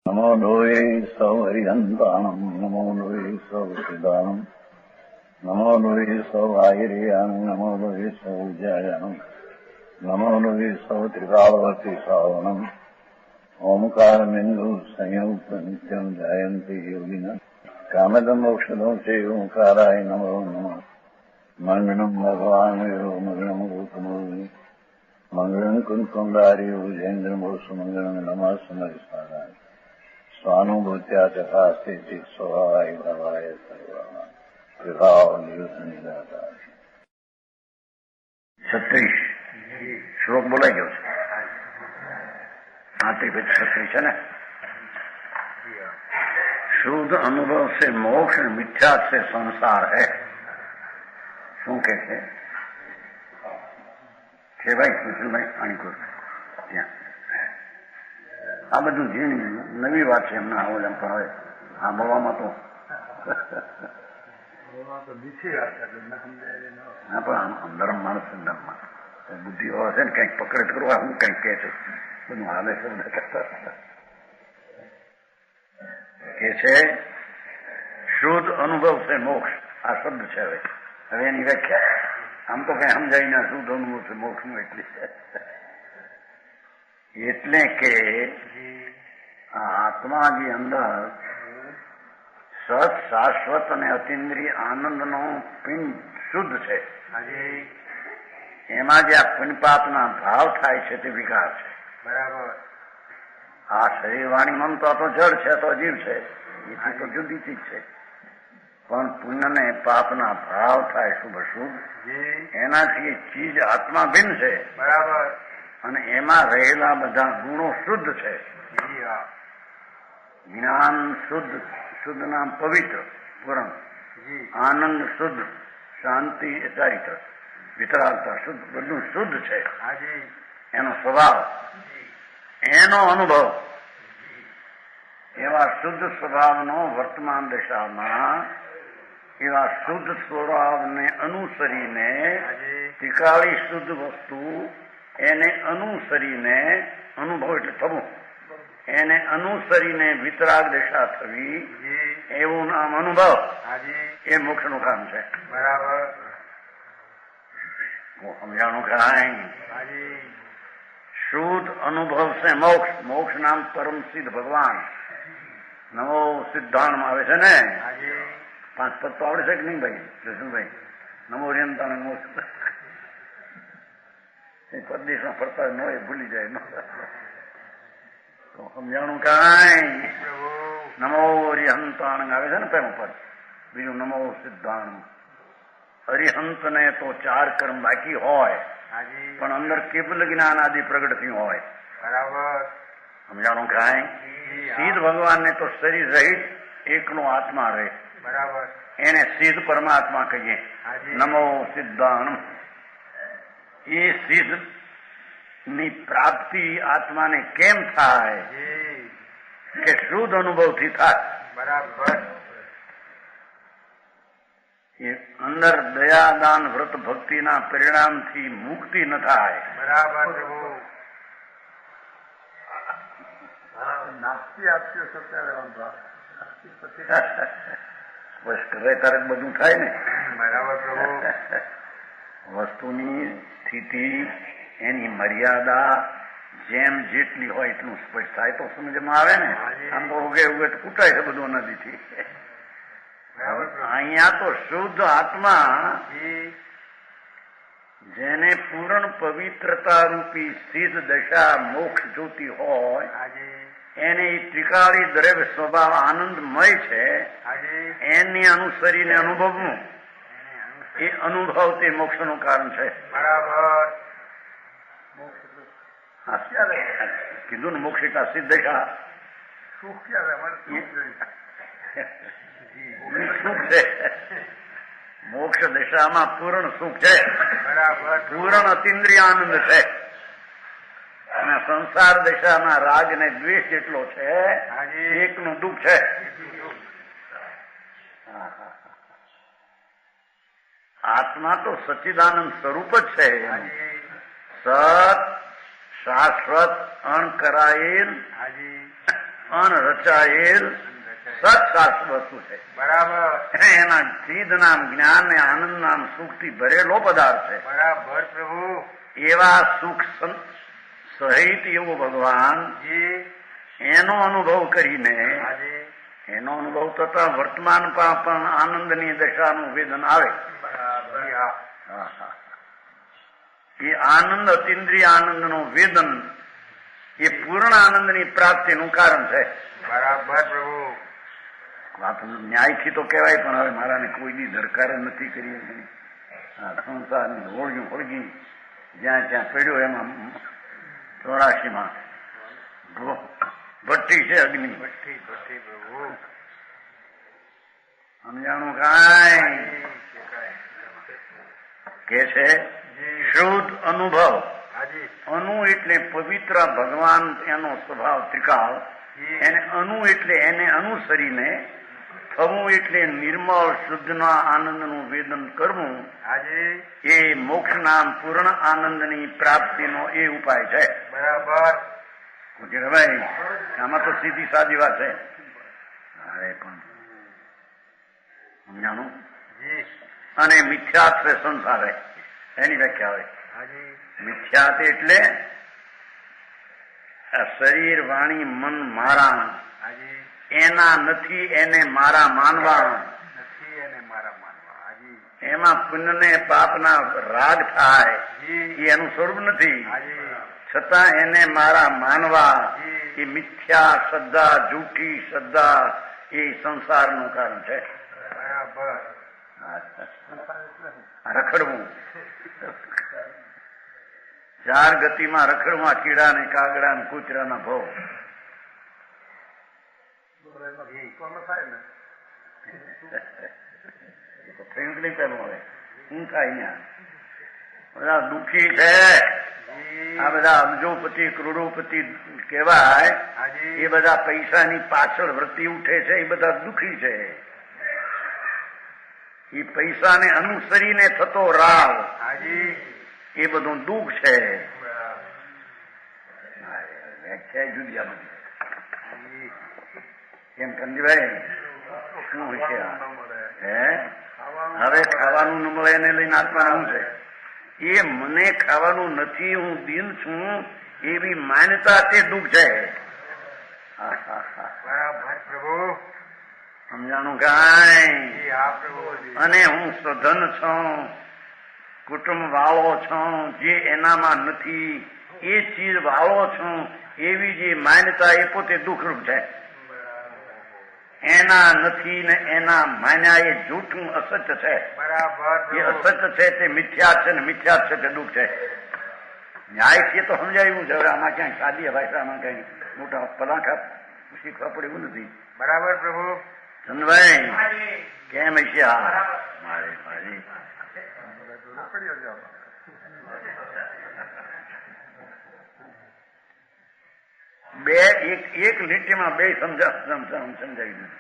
નમો લોહે સૌ હરિહંતાણમ નમો લોહે સૌ સિદ્ધાણમ નમો લોહે સૌ આયર્યાણમ નમો લોહે સૌ જયાણમ નમો લોહે સૌ ત્રિકાળવતી શ્રાવણમ ઓમકારમિંદુ સંયુક્ત નિત્યમ જાયંતિ યોગિના કામદમ મોક્ષદમ છે ઓંકારાય નમો નમઃ મંગળમ ભગવાન વિરો મંગળમ રૂપમૂર્તિ મંગળમ કુંકુંડાર્યો જૈન્દ્રમોષ મંગળમ નમઃ સમરિસ્વાદાય સ્વાનુભૂત્યા ચકાસ્તે સ્વભાવાય ભાવાય સર્વા વિભાવ નિયુદ્ધ નિરાકાર 36 શ્લોક બોલાઈ ગયો છે. 36 છે ને. शुद्ध अनुभव से मोक्ष, मिथ्या से संसार है. શું કે છે ભાઈ સુશીલભાઈ અણીકોર? ત્યાં આ બધું ઝીણી નવી વાત છે એમના આવો એમ પણ હવે સાંભળવામાં તો હા પણ અંદર માણસ અંદરમાં બુદ્ધિ હોય છે ને કંઈક પકડ કરવા હું કંઈક કે છું બધું હાલે શબ્દ કરતા કે છે શુદ્ધ અનુભવ છે મોક્ષ. આ શબ્દ છે હવે એની વ્યાખ્યા આમ તો કઈ સમજાય ના શુદ્ધ અનુભવ છે મોક્ષ નું એટલે કે આત્માની અંદર સત શાશ્વત અને અતિન્દ્રિય આનંદનો પિંડ શુદ્ધ છે. એમાં જે આ પિંડપાતના ભાવ થાય છે તે વિકાર છે. બરાબર. આ શરીર વાણી મન તો જળ છે તો જીવ છે એથી તો જુદી ચીજ છે. પણ પુણ્ય ને પાપના ભાવ થાય શુભ શુભ એનાથી ચીજ આત્મા ભિન્ન છે. બરાબર. અને એમાં રહેલા બધા ગુણો શુદ્ધ છે. જ્ઞાન શુદ્ધ, શુદ્ધ નામ પવિત્ર પૂરણ, આનંદ શુદ્ધ, શાંતિ ચારિત્ર, વિતરાગતા શુદ્ધ, બધું શુદ્ધ છે. એનો સ્વભાવ, એનો અનુભવ એવા શુદ્ધ સ્વભાવનો વર્તમાન દશામાં એવા શુદ્ધ સ્વભાવને અનુસરીને ત્રિકાળી શુદ્ધ વસ્તુ એને અનુસરીને અનુભવ એટલે થવું, એને અનુસરીને વિતરાગ દશા થવી એવું નામ અનુભવ. એ મોક્ષનું કામ છે. બરાબર. સમજાણું કાંઈ? શુદ્ધ અનુભવ છે મોક્ષ. મોક્ષ નામ પરમ સિદ્ધ ભગવાન. નવો સિદ્ધાંત આવે છે ને. 5 પદ તો આવડે છે કે નહીં ભાઈ જસુભાઈ? નમો રેમતા નમો પરદેશમાં ફરતા ન એ ભૂલી જાય તો સમજાણું કાંઈ? નમો હરિહંતાણ આવે છે ને પેલું પદ. બીજું નમો સિદ્ધાંત. હરિહંત ને તો 4 કર્મ બાકી હોય પણ અંદર કેવલ જ્ઞાન આદિ પ્રગટ થયું હોય. બરાબર. સમજાણું કાંઈ? સિદ્ધ ભગવાન ને તો શરીર રહિત એકનો આત્મા રહે. બરાબર. એને સિદ્ધ પરમાત્મા કહીએ. નમો સિદ્ધાણમ. એ સિદ્ધ ની પ્રાપ્તિ આત્માને કેમ થાય કે શુદ્ધ અનુભવથી થાય. બરાબર. એ અંદર દયાદાન વ્રત ભક્તિના પરિણામથી મુક્તિ ન થાય. બરાબર. નાસ્તી આપશો બસ કરે ત્યારે બધું થાય ને. બરાબર. વસ્તુની સ્થિતિ એની મર્યાદા જેમ જેટલી હોય એટલું સ્પષ્ટ થાય તો સમજમાં આવે ને. આમ તો ઉગે ઉગે તો કૂટાય છે બધું નદીથી. અહીંયા તો શુદ્ધ આત્મા જેને પૂર્ણ પવિત્રતા રૂપી સિદ્ધ દશા મોક્ષ જોતી હોય એને ત્રિકાળી દ્રવ્ય સ્વભાવ આનંદમય છે એની અનુસરીને અનુભવનું એ અનુભવ તે મોક્ષનું કારણ છે. બરાબર. કીધું ને મોક્ષ એટલા સિદ્ધ દશા સુખ છે. મોક્ષ દશામાં પૂર્ણ સુખ છે. બરાબર. પૂર્ણ અતિન્દ્રિય આનંદ છે. અને સંસાર દશામાં રાગ ને દ્વેષ જેટલો છે એકનું દુઃખ છે. આત્મા તો સચ્ચિદાનંદ સ્વરૂપ જ છે. સત શાશ્વત અણકરાયેલ અનરચાયેલ સત્શાસ્ત્ર વસ્તુ છે. બરાબર. એના ચિદ નામ જ્ઞાન ને આનંદ નામ સુખ થી ભરેલો પદાર્થ છે. બરાબર પ્રભુ. એવા સુખ સહિત એવો ભગવાન એનો અનુભવ કરીને એનો અનુભવ થતા વર્તમાનમાં પણ આનંદની દશાનું વેદન આવે. એ આનંદ અતિન્દ્રિય આનંદનું વેદન એ પૂર્ણ આનંદની પ્રાપ્તિનું કારણ છે. બરાબર પ્રભુ. વાત ન્યાયથી તો કહેવાય, પણ હવે મારાને કોઈની દરકાર નથી કરી. સંસારની હોળગી હોળગી જ્યાં ત્યાં પડ્યો એમાં 84માં ભઠ્ઠી છે, અગ્નિ ભઠ્ઠી પ્રભુ. સમજાણું કાંઈ કે છે શુદ્ધ અનુભવ. અનુ એટલે પવિત્ર ભગવાન, એનો સ્વભાવ ત્રિકાળ. એને અનુ એટલે એને અનુસરીને થવું એટલે નિર્મળ શુદ્ધના આનંદનું વેદન કરવું. એ મોક્ષ નામ પૂર્ણ આનંદની પ્રાપ્તિનો એ ઉપાય છે. બરાબર. ભાઈ આમાં તો સીધી સાદી વાત છે. અરે પણ સમજાણું. અને મિથ્યાત્વ સંસાર એની વ્યાખ્યા હોય. મિથ્યાત એટલે શરીર વાણી મન મારા, એના નથી એને મારા માનવા. એમાં પુણ્ય ને પાપના રાગ થાય એ એનું સ્વરૂપ નથી, છતાં એને મારા માનવા. એ મિથ્યા શ્રદ્ધા, જૂઠી શ્રદ્ધા એ સંસારનું કારણ છે. રખડવું, ચાર ગતિમાં રખડવા, કીડા ને કાગડા ને કૂતરાના ભવ. થયું નહીં પેલું. હવે શું થાય? બધા દુઃખી છે. આ બધા અબજોપતિ કરોડોપતિ કહેવાય, એ બધા પૈસાની પાછળ વૃત્તિ ઉઠે છે. એ બધા દુઃખી છે. એ પૈસાને અનુસરીને થતો રાવ એ બધું દુઃખ છે. વ્યાખ્યા જુદી આ બધી. કેમ કંદીભાઈ શું છે? હવે ખાવાનું ન મળે એને લઈને આત્મા શું છે? એ મને ખાવાનું નથી, હું દિન છું એવી માન્યતા તે દુઃખ છે. સમજાણું કાંઈ? અને હું સધન છું, કુટુંબ વાળો છું, જે એનામાં નથી એ ચીજ વાળો છું એવી જે માન્યતા એ પોતે દુઃખરૂપ છે. એના નથી ને એના માન્યા એ જૂઠું અસત્ય છે. એ અસત્ય છે તે મિથ્યા છે, ને મિથ્યા છે તે દુઃખ છે. ન્યાયથી તો સમજાયું છે. હવે આમાં ક્યાંય સાદી ભાષામાં કઈ મોટા પલાખા શીખવા પડે એવું નથી. બરાબર પ્રભુ. ચંદભાઈ કેમ છે? મારે મારી બે એક લીટીમાં બે સમજાવી દીધું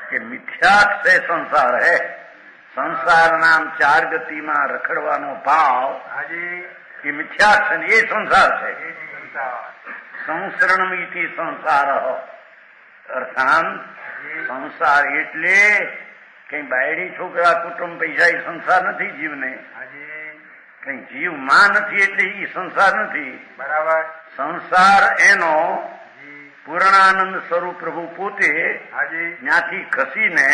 કે મિથ્યાત છે સંસાર હે. સંસાર નામ ચાર ગતિમાં રખડવાનો ભાવ એ મિથ્યાત છે ને એ સંસાર છે. સંસરણમિતિ સંસાર અર્થાત સંસાર એટલે કઈ બાયડી છોકરા કુટુંબ પૈસા એ સંસાર નથી. જીવને કઈ જીવ માં નથી એટલે એ સંસાર નથી. બરાબર. સંસાર એનો પૂર્ણાનંદ સ્વરૂપ પ્રભુ પોતે ત્યાંથી ખસીને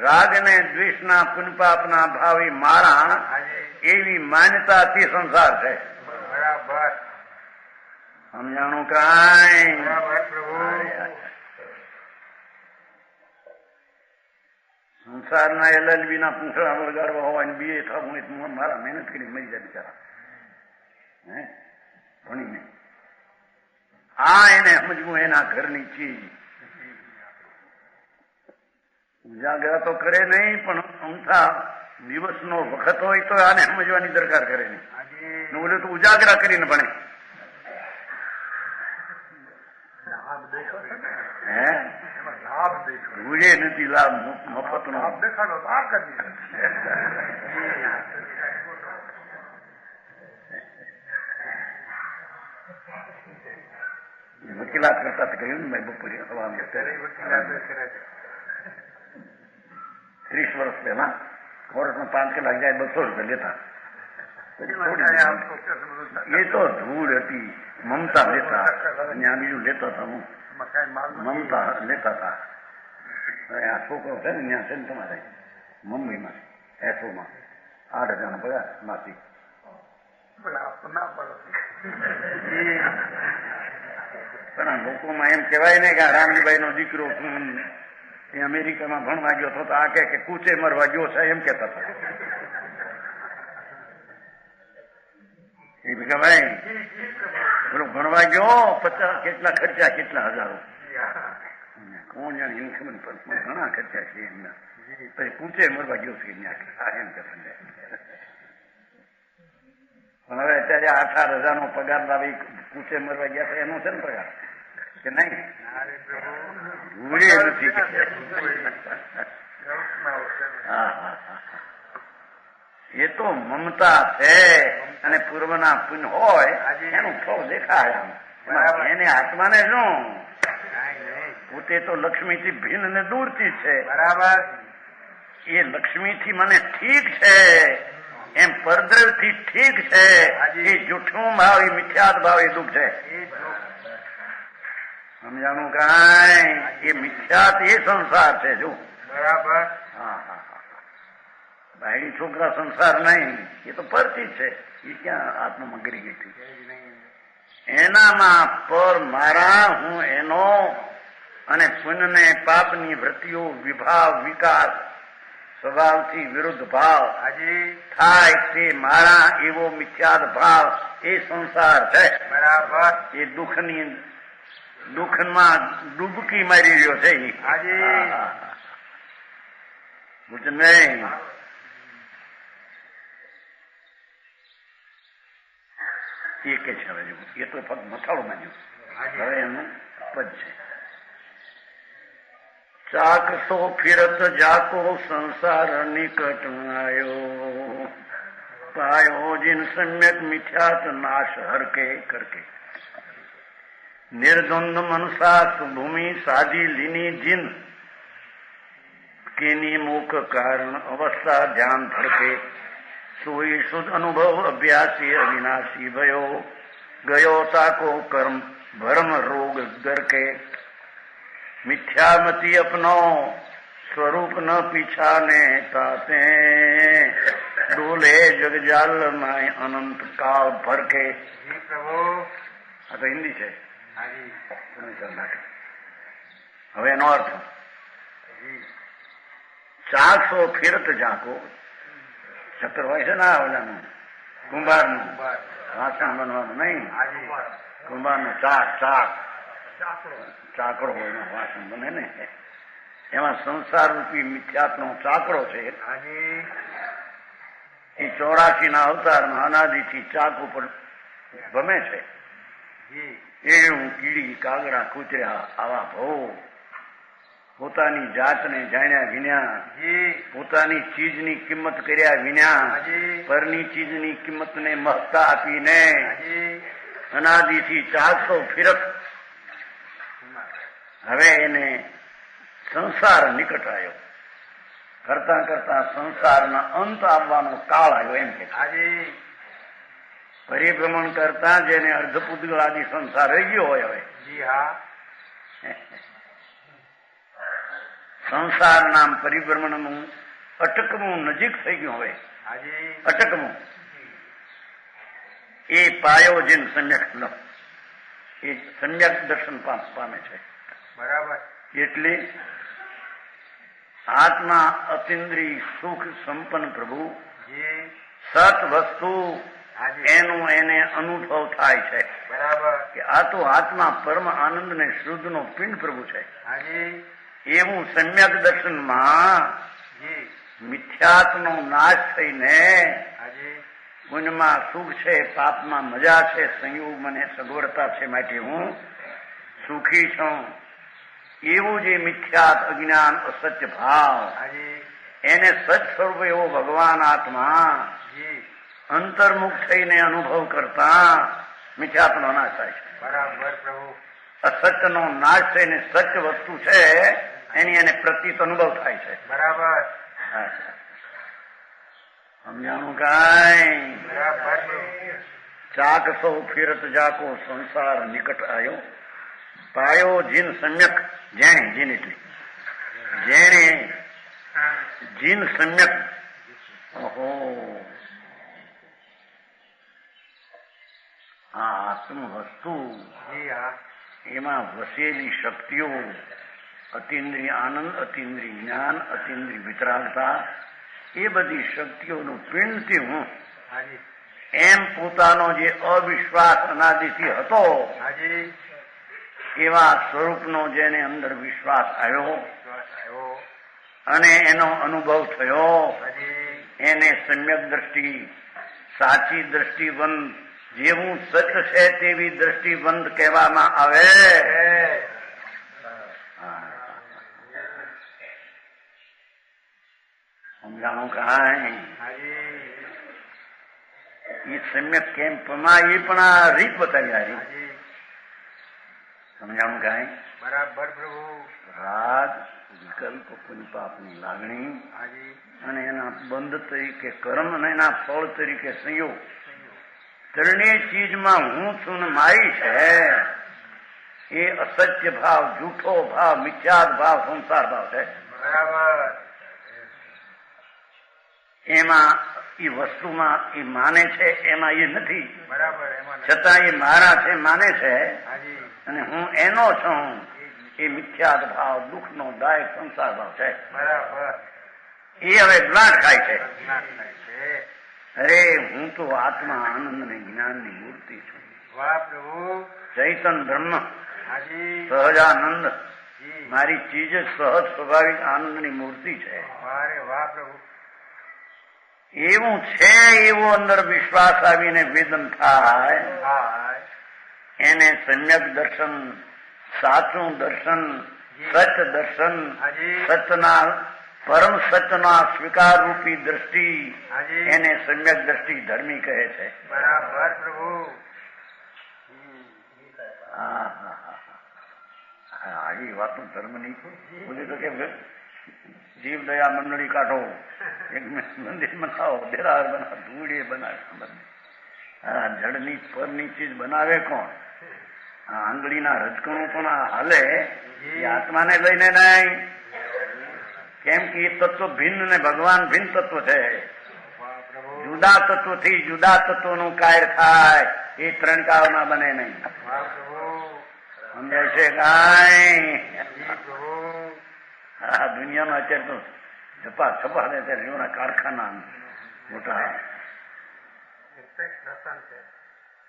રાગ ને દ્વેષના પુનપાપના ભાવે મારા એવી માન્યતા તે સંસાર છે. બરાબર. સમજાણું કાંઈ? સંસારના LLB ના પૂંછડા વળગાડવા હોય ને બીએ થવું મારા મહેનત કરી મરી જાય બિચારા. ભણીને આ એને સમજવું એના ઘરની ચીજ. ઉજાગરા તો કરે નહીં, પણ અમથા દિવસનો વખત હોય તો આને સમજવાની દરકાર કરે નહીં. ઓલું તો ઉજાગરા કરીને ભણે. ભૂલે નથી લાભ મફત નો. વકીલાત કરતા કહ્યું ને મેં બપોરે હવામાં અત્યારે વકીલાત કરે છે. 30 વર્ષ પહેલા કોર્ટમાં 5 કલાક જાય 200 રૂપિયા લેતા. એ તો ધૂળ હતી, મમતા લેતા, ત્યાં બીજું લેતા હતા. હું મમતા લેતા હતા. આ છોકરો છે ને ત્યાં છે ને તમારે મુંબઈમાં એસોમાં 8,000 પગાર માસી. પણ લોકોમાં એમ કહેવાય ને કે રામજીભાઈ નો દીકરો એ અમેરિકામાં ભણવા ગયો હતો તો આ કે કૂચે મરવા ગયો છે એમ કેતા હતા. એ ભાઈ પેલો ભણવા ગયો 50 કેટલા ખર્ચા, કેટલા હજારો, કોણ જાણે એની ખબર પણ ઘણા ખર્ચા છે એમના. પછી કૂચે મરવા ગયો છે એમ કહેતા. પણ હવે અત્યારે 18,000 નો પગાર લાવી કૂચે મરવા ગયા છે એનો છે ને પગાર કે નહીં? ભૂલે નથી. એ તો મમતા છે અને પૂર્વના પુણ્ય હોય એનું ફળ દેખાય. એને આત્માને શું, પોતે તો લક્ષ્મીથી ભિન્ન ને દૂરથી છે. બરાબર. એ લક્ષ્મીથી મને ઠીક છે એમ પરદ્રવથી ઠીક છે. એ જૂઠું ભાવ, એ મિથ્યાત ભાવ, એ દુઃખ છે. સમજાણું કાંઈ? એ મિથ્યાત એ સંસાર છે. જો બરાબર. હા હા હા, બાયડી છોકરા સંસાર નહીં, એ તો પરથી છે. એ ક્યાં આત્મામાં ગરી ગઈ હતી? એનામાં પર મારા, હું એનો, અને પુણ્ય ને પાપની વૃત્તિઓ વિભાવ વિકાસ સ્વભાવથી વિરુદ્ધ ભાવ થાય તે મારા એવો મિથ્યાત ભાવ એ સંસાર છે. બરાબર. એ દુઃખમાં ડૂબકી મારી રહ્યો છે. નહીં એ કે છે હવે એ તો ફક્ત મથાળો માંગ્યું. હવે એનું પદ છે ચાકસો ફિરત જાકો સંસાર નિકટ આયો પાયો જીન સમ્યક મિથ્યાત નાશ હરકે કરકે નિર્દ્વંદ મનસા ભૂમિ સાધી લીની જીન કેની મુખ કારણ અવસ્થા ધ્યાન ધરકે સોઈ શુદ્ધ અનુભવ અભ્યાસી અવિનાશી ભયો ગયો તાકો કર્મ ભરમ રોગ ગરકે મિથ્યામતી અપનો સ્વરૂપ ન પીછાને તાતે ડોલે જગજાલ માં અનંત કાળ ભરકે. આ તો હિન્દી છે. હવે એનો અર્થ ચાકસો ફિરત ઝાંકો. ચક્ર હોય છે ને ઓલાનું કુંભારનું વાસણ બનવાનું નહીં, કુંભારનું ચાક ચાકડો હોય વાસણ બને ને, એમાં સંસાર રૂપી મિથ્યાત્નો ચાકડો છે. એ 84 ના અવતારમાં અનાદિથી ચાક ઉપર ગમે છે. એવું કીડી કાગડા કૂતર્યા આવા ભો પોતાની જાતને જાણ્યા વિના, પોતાની ચીજની કિંમત કર્યા વિના, પરની ચીજની કિંમતને મહત્તા આપીને અનાદિથી 400 ફિરત હવે એને સંસાર નિકટ આવ્યો. કરતા કરતા સંસારના અંત આવવાનો કાળ આવ્યો એમ કે પરિભ્રમણ કરતા જેને અર્ધપુદ્ગલ આદિ સંસાર રહી ગયો હોય હવે સંસાર નામ પરિભ્રમણનું અટકવું નજીક થઈ ગયું. હવે અટકવું એ પાયો જેન સમ્યક એ સમ્યક દર્શન પામે છે. બરાબર. એટલે આત્મા અતિન્દ્રિય સુખ સંપન્ન પ્રભુ સત વસ્તુ એનું એને અનુભવ થાય છે. બરાબર. કે આ તો આત્મા પરમ આનંદ ને શુદ્ધ નો પિંડ પ્રભુ છે. એવું સમ્યક દર્શનમાં મિથ્યાત્વનો નાશ થઈને પુણ્યમાં સુખ છે, પાપમાં મજા છે, સંયોગ મને સગવડતા છે, માટે હું સુખી છું. એવું જે મિથ્યાત અજ્ઞાન અસત્ય ભાવ એને સચ સ્વરૂપ એવો ભગવાન આત્મા અંતર્મુખ થઈને અનુભવ કરતા મિથ્યાત્વનો નાશ થાય છે. બરાબર પ્રભુ. અસત્યનો નાશ થઈને સત્ય વસ્તુ છે એની એને પ્રતીત અનુભવ થાય છે. બરાબર. સમજાણું કાંઈ? બરાબર. ચાક સૌ ફિરત જાકો સંસાર નિકટ આયો પાયો જીન સમ્યક જેણે જીન એટલી જેણે જીન સમ્યક ઓહો આ આત્મ વસ્તુ જી હા. એમાં વસેલી શક્તિઓ અતિન્દ્રિય આનંદ અતિન્દ્રિય જ્ઞાન અતિન્દ્રિય વિતરાગતા એ બધી શક્તિઓનું પિંડથી હું હાજી. એમ પોતાનો જે અવિશ્વાસ અનાદિથી હતો હાજી. એવા સ્વરૂપનો જેને અંદર વિશ્વાસ આવ્યો વિશ્વાસ આવ્યો. અને એનો અનુભવ થયો હાજી. એને સમ્યક દ્રષ્ટિ સાચી દ્રષ્ટિબંધ જેવું સત્ય છે તેવી દ્રષ્ટિબંધ કહેવામાં આવે. સમજાણું કાંઈ? હાજી. એ સમ્યક કેમ્પમાં એ પણ આ રીત બતાવી આવી. હાજી. સમજાણું કાંઈ? બરાબર પ્રભુ. રાગ વિકલ્પ પુણ્યપાપની લાગણી હાજી. અને એના બંધ તરીકે કર્મ અને એના ફળ તરીકે સંયોગ ત્રણેય ચીજમાં હું છું ને મારી છે એ અસત્ય ભાવ જૂઠો ભાવ મિથ્યાદ ભાવ સંસાર ભાવ છે. બરાબર. એમાં એ વસ્તુમાં એ માને છે એમાં એ નથી. બરાબર. એમાં છતાં એ મારા છે માને છે હાજી. અને હું એનો છું એ મિથ્યાદ ભાવ દુઃખનો દાયક સંસાર ભાવ છે. બરાબર. એ હવે જ્ઞાન ખાય છે. જ્ઞાન થાય છે. અરે હું તો આત્મા આનંદ અને જ્ઞાનની મૂર્તિ છું. વાહ પ્રભુ. ચૈતન બ્રહ્મ હાજી. સહજાનંદ જી. મારી ચીજ જ સહજ સ્વાભાવિક આનંદની મૂર્તિ છે. વાહ રે વાહ પ્રભુ. એવું છે એવો અંદર વિશ્વાસ આવીને વેદન થાય હાય. એને સમ્યક દર્શન સાચું દર્શન સત્ય દર્શન હાજી. સત્યના પરમ સત્યના સ્વીકાર રૂપી દ્રષ્ટિ હાજી. એને સમ્યક દ્રષ્ટિ ધર્મી કહે છે. બરાબર પ્રભુ. આવી વાતો ધર્મની બોલી તો કે જીવ દયા મંડળી કાઢો એક મંદિર બનાવો દેરાર બનાવો ધૂળે બનાવે આ જળની પરની ચીજ બનાવે કોણ? આ આંગળીના રજકણું પણ હાલે એ આત્માને લઈને નહીં. કેમ કે એ તત્વ ભિન્ન ને ભગવાન ભિન્ન તત્વ છે. વાહ પ્રભુ. જુદા તત્વથી જુદા તત્વનું કાયર થાય એ ત્રણ કાળમાં બને નહીં. વાહ પ્રભુ. સમજાય છે કાંઈ? જી પ્રભુ. આ દુનિયામાં અત્યારે તો છપા છપા ને ત્યારે એવડા કારખાના મોટા દર્શન છે.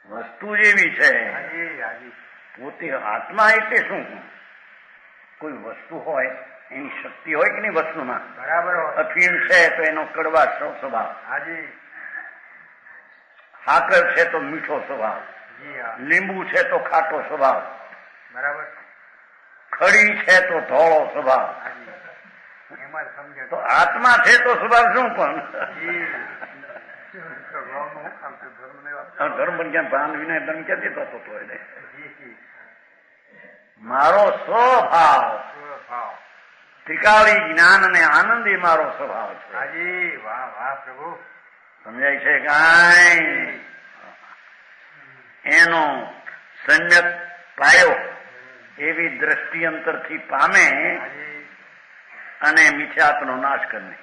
વસ્તુ જેવી છે. હાજી. હાજી. પોતે આત્મા એટલે શું? કોઈ વસ્તુ હોય એની શક્તિ હોય કે નહીં વસ્તુમાં? બરાબર હોય. અફીણ છે તો એનો કડવા સ્વભાવ, હાજી. સાકર છે તો મીઠો સ્વભાવ, જી હા. લીંબુ છે તો ખાટો સ્વભાવ, બરાબર. ખડી છે તો ધોળો સ્વભાવ. હાજી. એમાં જ સમજે. તો આત્મા છે તો સ્વભાવ શું પણ? જી. ભગવાનનું કામ છે. ધર્મને વાત. ધર્મ પણ ક્યાં ભાન વિના ધર્મ ક્યાંથી થતો હતો એને? જી. મારો સ્વભાવ ભાવ. ત્રિકાળી જ્ઞાન અને આનંદ એ મારો સ્વભાવ છે. હાજી. વાહ વાહ પ્રભુ. સમજાય છે કાંઈ? એનો સમ્યક પાયો એવી દ્રષ્ટિ અંતરથી પામે હાજી. અને મિથ્યાત્વનો નાશ કરે.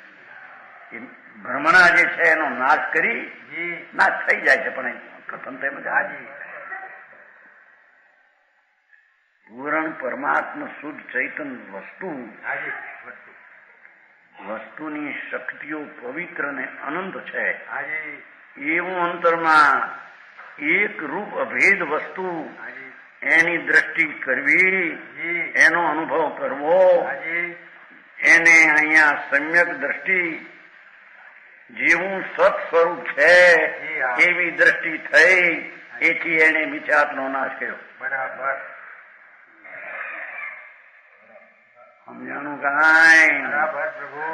એ ભ્રમણા જે છે એનો નાશ કરી જી. નાશ થઈ જાય છે પણ કથન તેમ જ. હાજી. પૂરણ પરમાત્મા શુદ્ધ ચૈતન વસ્તુ હાજી. વસ્તુ. વસ્તુની શક્તિઓ પવિત્ર અને અનંત છે. હાજી. એવું અંતરમાં એક રૂપ અભેદ વસ્તુ હાજી. એની દ્રષ્ટિ કરવી, જી. એનો અનુભવ કરવો, હાજી. એને અહીંયા સમ્યક દ્રષ્ટિ જેવું સત સ્વરૂપ છે જી હા. એવી દ્રષ્ટિ થઈ. એથી એને મિથ્યાત્વનો નાશ કર્યો. બરાબર. સમજાણું કાંઈ? બરાબર પ્રભુ.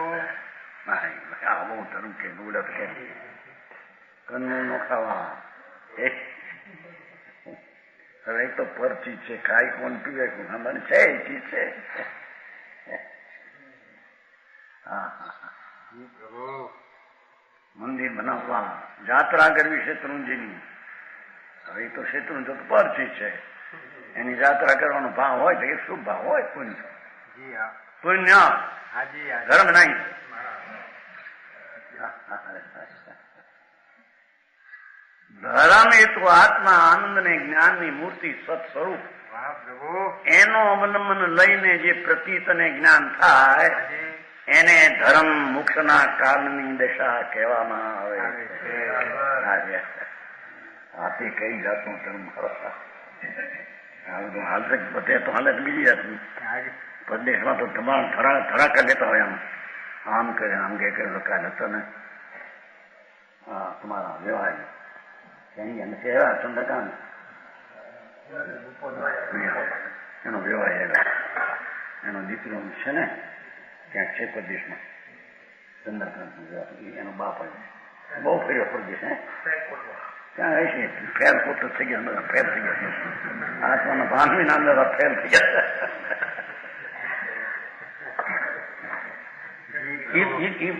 આવો ધર્મ કે ઉડત કે કન્નું નો ખાવા હવે તો પર ચીજ છે, ખાઈ કોણ પીવે કોણ મને છે એ ચીજ છે. મંદિર બનાવવા જાત્રા કરવી શેત્રુંજીની. હવે તો શેત્રુંજી તો પર ચીજ છે, એની જાત્રા કરવાનો ભાવ હોય તો એ શુભ ભાવ હોય. પુણ્ય પુણ્ય ધર્મ નહીં. ધર્મ એ તો આત્મા આનંદ ને જ્ઞાનની મૂર્તિ સત સ્વરૂપ, એનો અવલંબન લઈને જે પ્રતીત અને જ્ઞાન થાય એને ધર્મ મોક્ષના કારણની દશા કહેવામાં આવે. આ તે કઈ જાતનો ધર્મ હાલશે બધે તો હાલત બીજી જાતની. પ્રદેશમાં તો તમામ ધડાકા લેતા હોય આમ કરે આમ કે કાલ હતો ને તમારા વ્યવહાર ચંદ્રકાંત એનો વ્યવહાર એનો દીકરો છે ને ક્યાંક છે પ્રદેશમાં ચંદ્રકાંત એનો બાપ બહુ ફર્યો પ્રદેશ. ક્યાં હશે ફેર પોતો થઈ ગયા, બધા ફેર થઈ ગયા. આત્માના ભાનવી ના અંદર ફેર થઈ ગયા.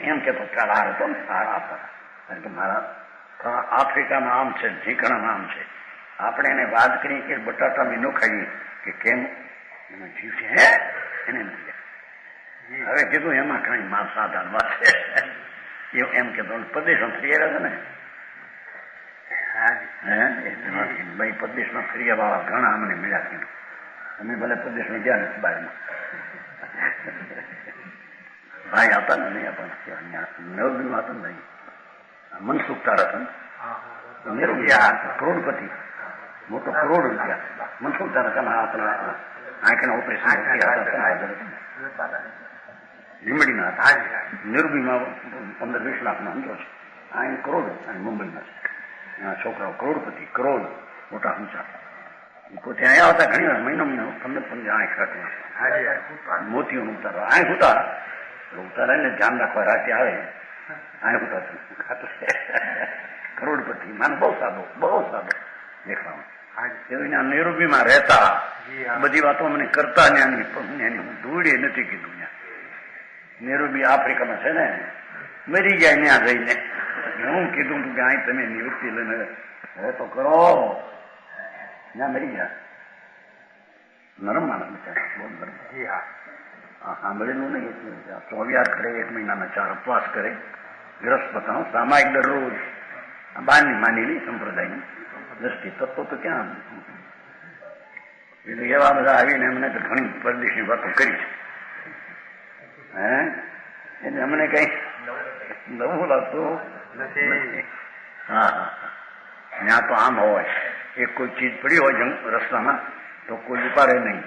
એમ કેતો ચાલ હતો ને સારા મારા આફ્રિકામાં આમ છે, ઢીકણામાં આમ છે. આપણે એને વાત કરીએ કે બટાટા મેં ન ખાઈએ કે કેમ એનો જીવ છે હે એને નથી. હવે કીધું એમાં કઈ માર સાધારણ વાત છે એમ કેતો પ્રદેશમાં ફરી આવ્યા ને ભાઈ પ્રદેશમાં ફરી વાળા ઘણા અમને મળ્યા. કીધું અમે ભલે પ્રદેશમાં ગયા નથી બહારમાં ભાઈ હતા ને નહીં હતા નવદીમાં હતા ને નહીં મનસુખ તારા કરોડપતિ મોટો કરોડ રૂપિયા મનસુખ તારા આપણા આંખના ઓપરેશન લીમડીના હતા. નિર્ભીમાં 15-20 લાખનો અંતર છે. આ કરોડ અને મુંબઈમાં છે. છોકરાઓ કરોડપતિ, કરોડ મોટા ઊંચા. પોતે અહીંયા આવતા ઘણી વાર મહિનો 15 આંખ રાખવા મોતીઓ ઉતારવા આંખ ઉતારે ને ધ્યાન રાખવા રાતે આવે આંખ ઉતારતું ખાતું. કરોડપતિ માને બહુ સાદો દેખાવાનું. નિરૂબીમાં રહેતા બધી વાતો મને કરતા ને એની હું ધૂળે નથી કીધું. નિરૂબી આફ્રિકામાં છે ને મરી ગયા ત્યાં જઈને હું કીધું કે અહીં તમે નિવૃત્તિ લઈને હવે તો કરો. ત્યાં મરી ગયા. નરમ માણસ બિચારા બહુ નરમ. સાંભળેલું નહીં. 24 કરે, 1 મહિનાના 4 ઉપવાસ કરે. ગ્રસ્ત બતાવો સામાયિક દરરોજ બારની માનેલી સંપ્રદાયની દ્રષ્ટિ તત્વો તો ક્યાં એવા બધા આવીને એમને તો ઘણી પરદેશની વાતો કરી છે. એટલે અમને કઈ નવું લાગતું નથી. ત્યાં તો આમ હોય એક કોઈ ચીજ પડી હોય રસ્તામાં તો કોઈ ઉપાડે નહીં,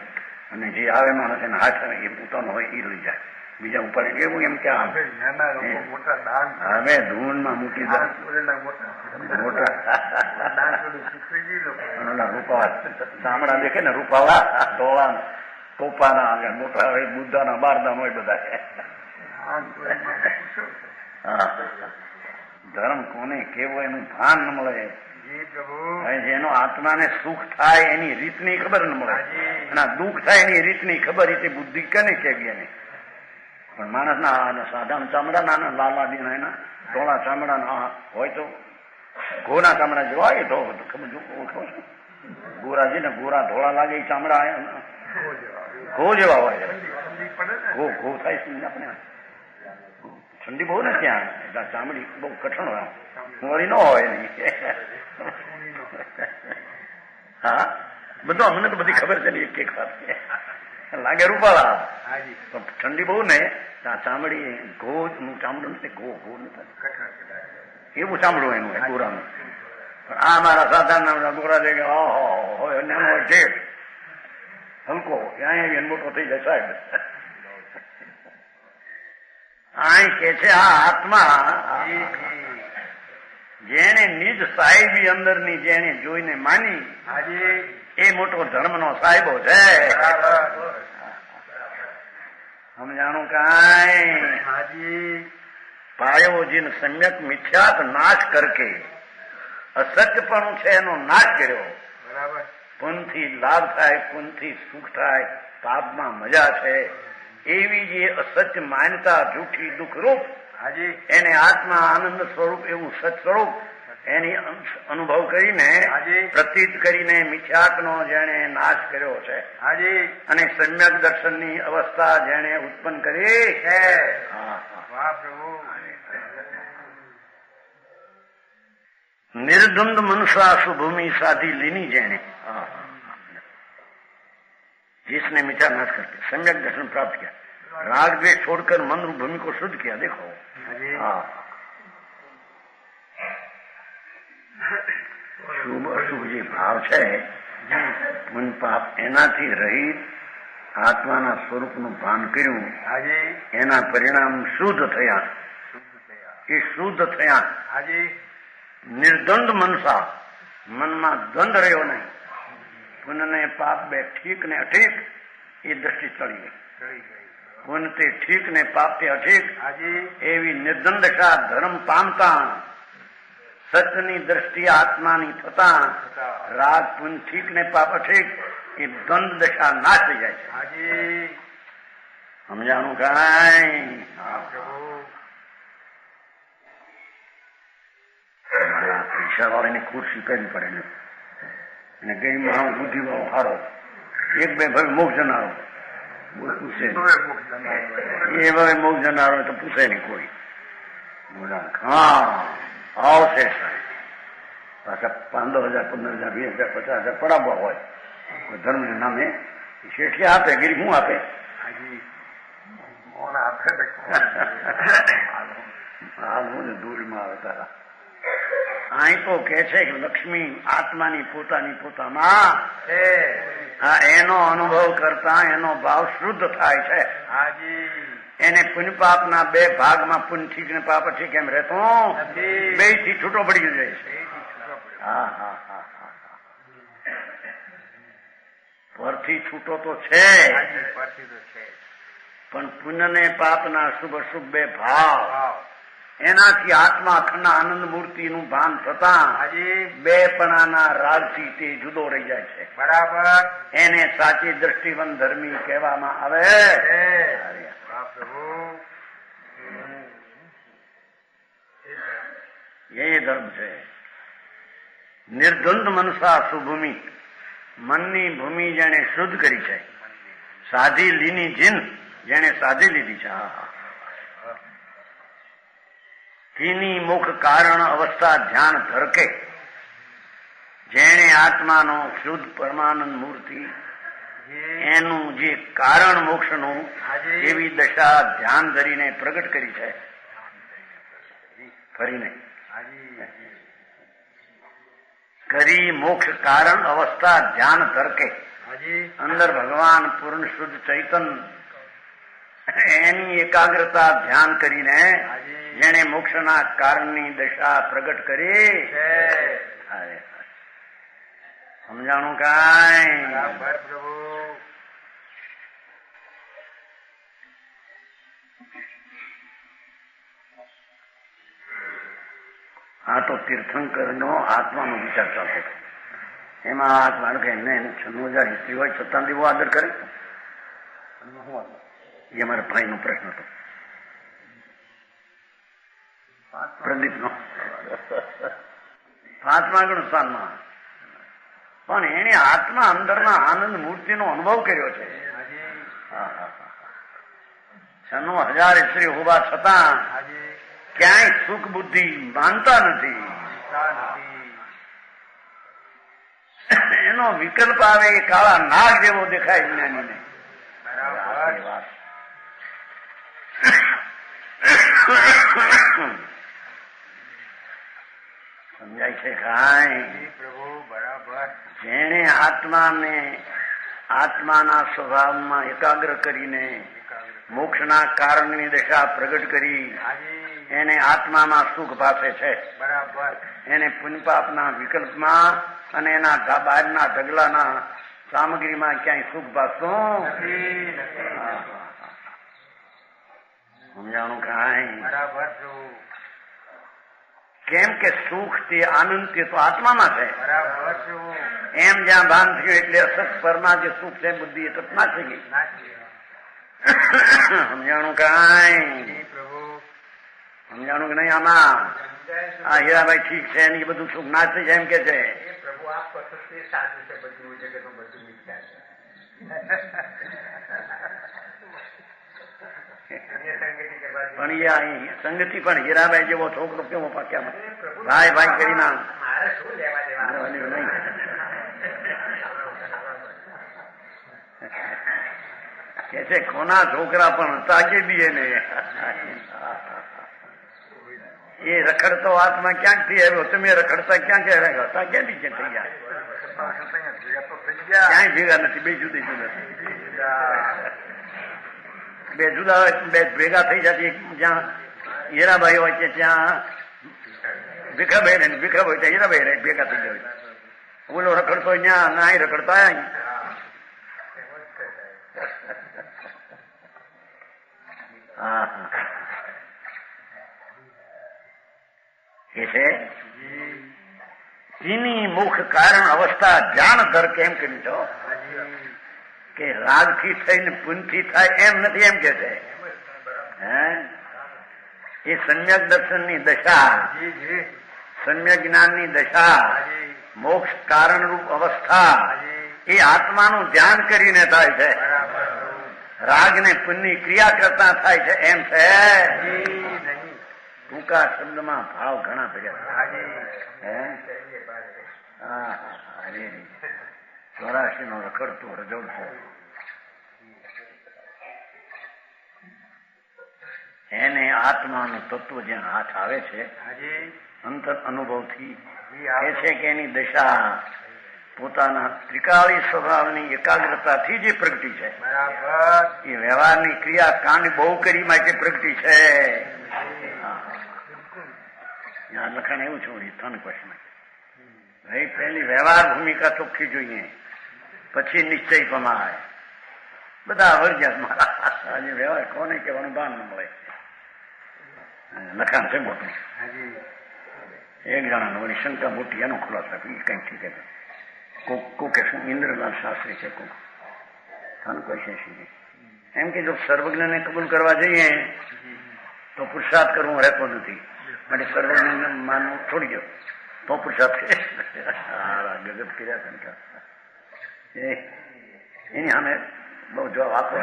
અને જે આવે માણસ એના હાથ એ પોતાનો હોય એ લઈ જાય. બીજા ઉપાડે કેવું એમ કે હવે ધૂનમાં મૂકી મોટા રૂપાવા ચામડા દેખે ને રૂપાવા ધોળા ટોપાના મોટા હોય બુદ્ધાના બારદાન હોય બધા. ધર્મ કોને કેવો એનું ભાન ન મળે. જેનો આત્માને સુખ થાય એની રીતની ખબર ન મળે, અને દુઃખ થાય એની રીતની ખબર એ બુદ્ધિ કેને કેવી એને. પણ માણસના સાધારણ ચામડાના લાલાદીના એના ધોળા ચામડાના હોય તો ઘોના ચામડા જેવા હોય તો ખબર ઓળખો છો. ગોરાજી ને ગોરા ધોળા લાગે એ ચામડા ઘો જેવા હોય. ઘો થાય છે આપણે ઠંડી બહુ ને ત્યાં એટલે ચામડી બહુ કઠણ હોય, વળી ન હોય નહીં. હા બધું અમને તો બધી ખબર છે ને એક વાત લાગે રૂપાળા ઠંડી બહુ ને ચામડી ઘો નું ચામડું નથી. ઘો નથી એવું ચામડું એનું ગોરાનું. પણ આ મારા સાધારણ ગોરા છે કે હોય નાનો હોય છે હલકો ત્યાં મોટો થઈ જાય સાહેબ. આ કે છે આ આત્મા જેને નિજ સાહેબી અંદરની જેને જોઈને માની એ મોટો ધર્મનો સાહેબો છે. સમજાણું કાંઈ પાયો જીન સમ્યક મિથ્યાત નાશ કરકે અસત્યપણું છે એનો નાશ કર્યો. પુણ્યથી લાભ થાય, પુણ્યથી સુખ થાય, પાપમાં મજા છે, એવી જે અસત્ય માન્યતા જૂઠી દુઃખરૂપ હાજી એને આત્મા આનંદ સ્વરૂપ એવું સત સ્વરૂપ એની અનુભવ કરીને હાજી પ્રતીત કરીને મિથ્યાકનો જેણે નાશ કર્યો છે હાજી અને સમ્યક દર્શનની અવસ્થા જેણે ઉત્પન્ન કરી છે. હા, હા. વાહ પ્રભુ. નિર્દ્વંદ મનુષા सुभूमि साधी लीनी जेने जिसने मिथ्या नाश करके सम्यक दर्शन प्राप्त किया, राग द्वेष छोड़कर मन रूप भूमि को शुद्ध किया. देखो हाँ, શુભ અશુભ જે ભાવ છે પુણ્ય પાપ એનાથી રહિત આત્માના સ્વરૂપનું ભાન કર્યું, હાજી એના પરિણામ શુદ્ધ થયા. એ શુદ્ધ થયા. હાજી નિર્દ્વંદ મનસા, મનમાં દ્વંદ રહ્યો નહીં. પુણ્ય ને પાપ બે ઠીક ને અઠીક એ દ્રષ્ટિ ચડી ગઈ. ચડી ગઈ. પુણ્ય તે ઠીક ને પાપ તે અઠીક હાજી એવી નિર્દ્વંદશા ધર્મ પામતા સત્યની દ્રષ્ટિ આત્માની થતા રાગ પુણ્ય ઠીક ને પાપ અઠીક એ દ્વંદ દશા નાશ થઈ જાય છે. હાજી સમજાણું કાંઈ? વાહ પ્રભુ. પૈસા વાળાની ખુરશી કરવી પડે ને અને ગઈ મારો બુદ્ધિ વાળો હારો એક બે ભાઈ મોક્ષ જનારો પૂછે એ ભાઈ મોક્ષ જનારો તો પૂછે નહીં કોઈ. હા આવશે પાછા 15,000 15,000 20,000 50,000 પડાવવા હોય કોઈ ધર્મના નામે શેઠી આપે, ગીરી શું આપે? હાજી હાલ હું ને દૂરમાં આવે તારા. અહીં તો કે છે કે લક્ષ્મી આત્માની પોતાની પોતામાં છે. હા, એનો અનુભવ કરતા એનો ભાવ શુદ્ધ થાય છે. હાજી એને પુણ્ય પાપના બે ભાગમાં પુણ્ય ઠીક ને પાપ ઠીક એમ રહેતો નથી. બે થી છૂટો પડી જાય છે. એથી છૂટો પડ્યો. હા હા હા હા. પરથી છૂટો તો છે હાજી પરથી તો છે. પણ પુણ્ય ને પાપના શુભ અશુભ બે ભાવ વાહ. એનાથી આત્મા અખંડ આનંદ મૂર્તિનું ભાન થતા હાજી બે પણાના રાગથી તે જુદો રહી જાય છે. બરાબર એને સાચી દ્રષ્ટિવંત ધર્મી કહેવામાં આવે. છે. વાહ પ્રભુ. એ ધર્મ છે. નિર્દ્વંદ મનસા સુભૂમિ, મનની ભૂમિ જેને શુદ્ધ કરી છે, સાધી લીની જીન જેને સાધી લીધી છે, તેની મુખ કારણ અવસ્થા ધ્યાન ધરકે, જેણે આત્માનો શુદ્ધ પરમાનંદ મૂર્તિ એનું જે કારણ મોક્ષનું એવી દશા ધ્યાન ધરીને પ્રગટ કરી છે. ફરીને કરી મોક્ષ કારણ અવસ્થા ધ્યાન ધરકે, અંદર ભગવાન પૂર્ણ શુદ્ધ ચૈતન એની એકાગ્રતા ધ્યાન કરીને જેને મોક્ષના કારણની દશા પ્રગટ કરી. સમજાણું કાંઈ? બરાબર પ્રભુ. આ તો તીર્થંકરનો આત્માનો વિચાર ચાલતો હતો. એમાં આત્મા કે એમને 96,000 હિસ્ટ્રી હોય છતાં દેવો આદર કરે. એ અમારા ભાઈનો પ્રશ્ન હતો, પ્રદીપનો. 5મા ગણ સ્થાનમાં પણ એને આત્મા અંદરના આનંદ મૂર્તિનો અનુભવ કર્યો છે. 96,000 હિસ્ટ્રી હોવા છતાં ક્યાંય સુખ બુદ્ધિ માનતા નથી. એનો વિકલ્પ આવે એ કાળા નાગ જેવો દેખાય જ્ઞાનીને. સમજાય છે કાંઈ? પ્રભુ બરાબર. જેણે આત્માને આત્માના સ્વભાવમાં એકાગ્ર કરીને મોક્ષના કારણની દશા પ્રગટ કરી એને આત્મામાં સુખ ભાસે છે. બરાબર. એને પુણ્યપાપના વિકલ્પમાં અને એના બહારના ઢગલાના સામગ્રીમાં ક્યાંય સુખ ભાસતું સમજાણું કાંઈ? બરાબર. કેમ કે સુખ તે આનંદ તે તો આત્મામાં છે. બરાબર. એમ જ્યાં ભાન થયું એટલે અસત પરમાં જે સુખ છે બુદ્ધિ એ તરફ ના થઈ ગઈ. સમજાણું કાંઈ? સમજાણું કે નહીં? આમાં આ હીરાભાઈ ઠીક છે ને એ બધું સુખ ના થઈ જાય એમ કે છે. પ્રભુ આ પદ્ધતિ સાચું છે, બધું જગતનું બધું મિથ્યા છે. પણ એ અહીં સંગતિ પણ હીરાભાઈ જેવો છોકરો કેવો પાક્યા ભાઈ ભાઈ કરી ના મારે શું લેવા દેવા નહીં. કે છે કોના છોકરા પણ તાકે બી એને એ રખડતો આત્મા ક્યાંકથી આવ્યો, તમે રખડતા ક્યાં ક્યાં તાકે બી ક્યાં થઈ ગયા? ક્યાંય ભેગા નથી, બે જુદી જુદા બે જુદા હોય, બે ભેગા થઈ જતી. જ્યાં હીરાભાઈ હોય છે ત્યાં ભીખાભાઈ ને ભીખાભાઈ હોય ત્યાં હીરાભાઈ ભેગા થઈ જાય. ઓલો રખડતો ત્યાં ના રખડતા હા એ છે એની મુખ કારણ અવસ્થા જાણ ધર કેમ કર્યું છો કે રાગથી થઈને પુનથી થાય એમ નથી, એમ કે છે. એ સમ્યક દર્શનની દશા, સમ્યક જ્ઞાનની દશા, મોક્ષ કારણરૂપ અવસ્થા એ આત્માનું ધ્યાન કરીને થાય છે. રાગ ને પુણ્યની ક્રિયા કરતા થાય છે એમ છે. ટૂંકા શબ્દમાં ભાવ ઘણા ભર્યા. ચોરાશી નો રખડતો રજોડતો એને આત્માનું તત્વ જ્યાં હાથ આવે છે અંતર અનુભવથી એ છે કે એની દશા પોતાના ત્રિકાળી સ્વભાવની એકાગ્રતાથી જે પ્રગટી છે. એ વ્યવહારની ક્રિયા કાંડ બહુ કરી માટે પ્રગટી છે. લખાણ એવું છે ત્રણ ક્વેશ્ચન. ભાઈ પહેલી વ્યવહાર ભૂમિકા ચોખ્ખી જોઈએ, પછી નિશ્ચય પમાય. બધા વર્જ્યા મારા વ્યવહાર કોને કહેવાનું ભાન ન મળે. લખાણ છે મોટું. એક જણાનો વળી શંકા મોટી એનો ખુલાસો કઈ ઠીક છે. કોકે શું ઇન્દ્રલાલ શાસ્ત્રી છે, કોક ત્રણ ક્વેશ્ચન એમ કે જો સર્વજ્ઞને કબૂલ કરવા જઈએ તો પુરુષાર્થ કરવું રહેતો નથી, માટે સર્વજ્ઞ માનવું છોડી ગયો તો પુરુષાર્થ ગગત કર્યા એની સામે બહુ જવાબ આપવો.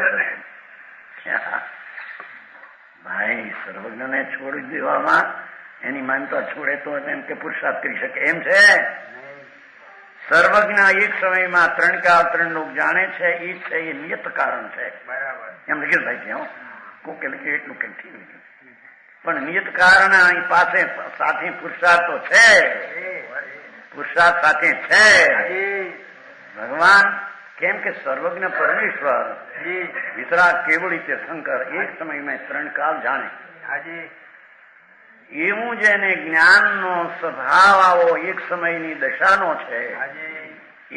ભાઈ સર્વજ્ઞને છોડી દેવામાં એની માનતા છોડે તો એમ કે પુરુષાર્થ કરી શકે એમ છે. સર્વજ્ઞ એક સમયમાં ત્રણ કાળ ત્રણ લોક જાણે છે, એ છે એ નિયત કારણ છે. એમ લખેલ ભાઈ છે. કોકે લખ્યું એટલું કઈ ઠીક લખ્યું, પણ નિયત કારણ અહીં પાસે સાથે પુરુષાર્થ તો છે. પુરુષાર્થ સાથે છે ભગવાન. કેમ કે સર્વજ્ઞ પરમેશ્વર વિતરાગ કેવળી તે શંકર એક સમયમાં ત્રણ કાળ જાણે. એવું જેને જ્ઞાનનો સ્વભાવ આવો એક સમયની દશાનો છે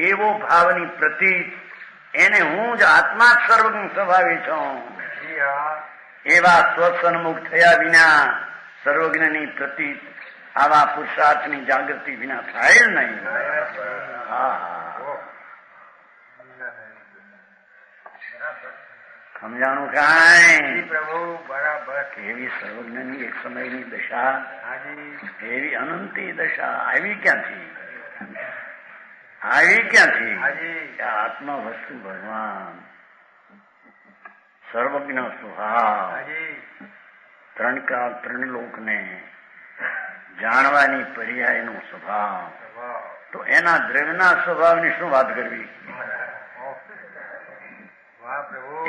એવો ભાવની પ્રતીત એને હું જ આત્મા જ સર્વજ્ઞ સ્વભાવી છું એવા સ્વસન્મુખ થયા વિના સર્વજ્ઞની પ્રતીત આવા પુરુષાર્થની જાગૃતિ વિના થાય નહીં. સમજાણું કાંઈ? પ્રભુ બરાબર. એવી સર્વજ્ઞની એક સમયની દશા, એવી અનંતી દશા આવી ક્યાંથી? આવી ક્યાંથી? આત્મા વસ્તુ ભગવાન સર્વજ્ઞ સ્વભાવ ત્રણ કાળ ત્રણ લોકને જાણવાની પર્યાયનો સ્વભાવ, તો એના દ્રવ્યના સ્વભાવની શું વાત કરવી?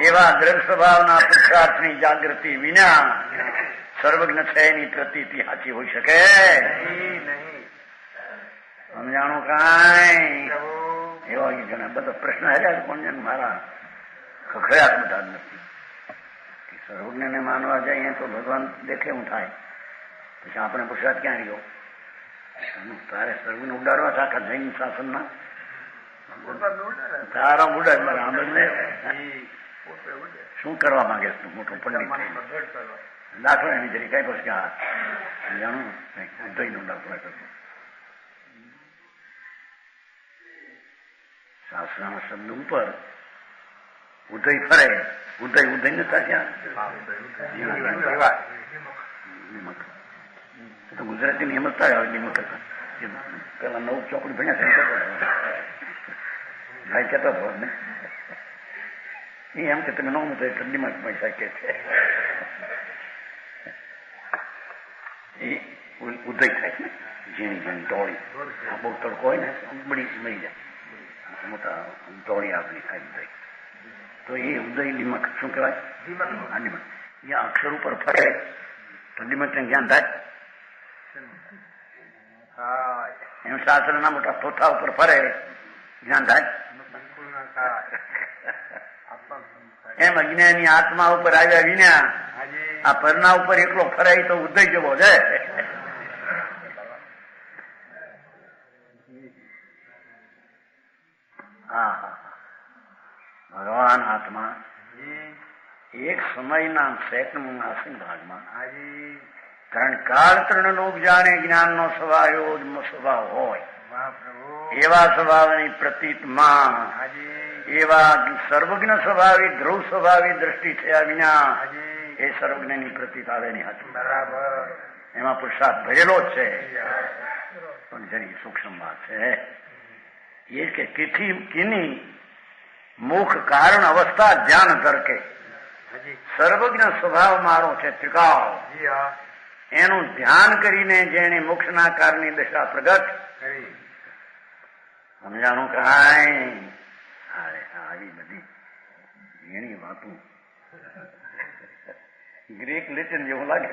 એવા દ્રવ્ય સ્વભાવના પુરુષાર્થની જાગૃતિ વિના સર્વજ્ઞ છે એની પ્રતીતિ સાચી હોઈ શકે? સમજાણું કાંઈ? એવા ઘણા બધા પ્રશ્ન હર્યા કોણ મારા ખખડ્યા બધા જ નથી. સર્વજ્ઞને માનવા જઈએ તો ભગવાન દેખે હું થાય, પછી આપણે પુરુષાર્થ ક્યાં રહ્યો? તારે સર્વને ઉડાડવા છે આખા જૈન શાસનમાં? તારા ઉડાડ મારા આંબે શું કરવા માંગે તું? મોટું પંડિત દાખલો એની જરી કઈ પછી હા જાણું જઈને ઉડાડતો. શાસ્ત્રના શબ્દ ઉપર ઉદય ફરે, ઉદય નતા ત્યાં તો ગુજરાતી ની એમજ થાય. પેલા 9 ચોપડી ભણ્યા છે ભાઈ કેતો હતો ને એ એમ કે તમે નવું તો ઠંડીમાં પૈસા કે છે એ ઉદય થાય ને ઝીણી ઝીણી ટોળી. આ બહુ તડકો હોય ને બળી મરી જાય, મોટા ટોળી આપણી થાય ઉદય. તો એ ઉદય લિમક શું કહેવાય? આ લિમક જ્યાં અક્ષર ઉપર ફરે તો લિમક ને જ્ઞાન થાય. એમ શાસ્ત્રના મોટા થોથા ઉપર ફરે જ્ઞાન થાય. એમ અજ્ઞાની આત્મા ઉપર આવ્યા વિના આ પરના ઉપર એકલો ફરાય તો ઉદય જેવો છે. ભગવાન આત્મા એક સમયના સેકન્ડના ભાગમાં ત્રણ કાળ ત્રણ લોક જાણે જ્ઞાનનો સ્વભાવ સ્વભાવ હોય એવા સ્વભાવની પ્રતીતમાં એવા સર્વજ્ઞ સ્વભાવી ધ્રુવ સ્વભાવી દ્રષ્ટિ થયા વિના એ સર્વજ્ઞની પ્રતીત આવે નહીં હતી. બરાબર. એમાં પુરુષાર્થ ભરેલો જ છે, પણ જરી સૂક્ષ્મ વાત છે એ કે કિની મુખ કારણ અવસ્થા ધ્યાન ધરકે સર્વજ્ઞ સ્વભાવ મારો છે ત્રિકાળ, એનું ધ્યાન કરીને જેને મોક્ષના કાળની દશા પ્રગટ સમજાણું કાંઈ. અરે આવી બધી એની વાતો ગ્રીક લેટિન જેવું લાગે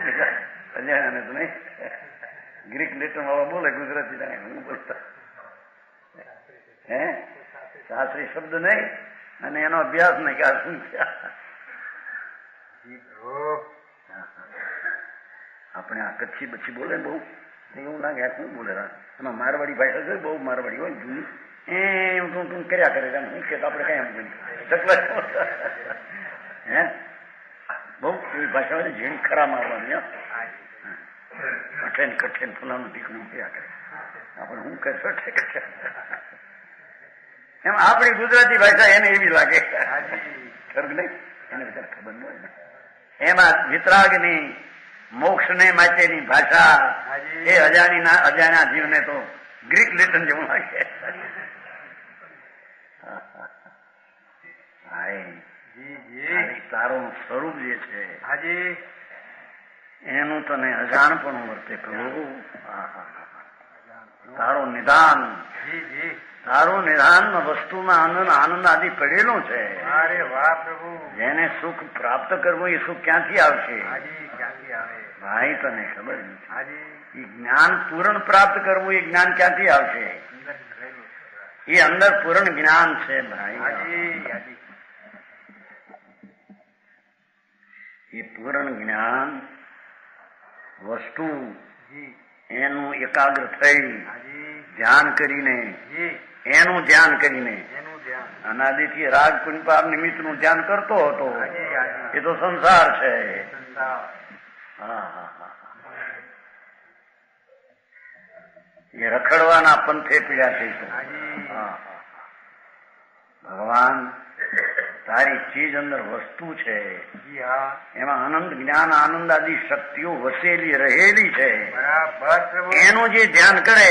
અજાણ્યાને તો નહીં. ગ્રીક લેટિન વાળા બોલે ગુજરાતી જાણે હું બોલતા હે શાસ્ત્રી શબ્દ નહીં અને એનો અભ્યાસ નહીં કે શું છે. આપણે આ કચ્છી બચ્છી બોલે બહુ એવું લાગે શું બોલે એમાં મારવાડી ભાષા છે, બહુ મારવાડી હોય જૂની એમ તું કર્યા કરે શું કે આપણે કઈ એમ હે બહુ એવી ભાષા હોય ઝીણી ખરા મારવાની કઠેન કઠેન ફલાનું ટીકણું કર્યા કરે આપણે શું કરશો એમ આપણી ગુજરાતી ભાષા એને એવી લાગે ખરું નહીં, એને બધા ખબર ન હોય ને. એમાં વિતરાગની મોક્ષને માટેની ભાષા એ અજાણ્યા જીવને તો ગ્રીક લેટન જેવું લાગે. તારું સ્વરૂપ જે છે એનું તને અજાણપણું વર્તે પ્રભુ. તારું નિદાન વસ્તુમાં આનંદ આદિ પડેલું છે. અરે વાહ પ્રભુ. જેને સુખ પ્રાપ્ત કરવું એ સુખ ક્યાંથી આવશે ભાઈ તને ખબર નથી. એ જ્ઞાન પૂર્ણ પ્રાપ્ત કરવું એ જ્ઞાન ક્યાંથી આવશે? એ અંદર પૂર્ણ જ્ઞાન છે ભાઈ. એ પૂર્ણ જ્ઞાન વસ્તુ એનું એકાગ્ર થઈ ધ્યાન કરીને એનું ધ્યાન કરીને અનાદિથી રાગ પુણ્યપાપ નિમિત્ત નું ધ્યાન કરતો હતો એ તો સંસાર છે. એ રખડવાના પંથે પીડ્યા છે. ભગવાન તારી ચીજ અંદર વસ્તુ છે એમાં આનંદ જ્ઞાન આનંદ આદિ શક્તિઓ વસેલી રહેલી છે. એનું જે ધ્યાન કરે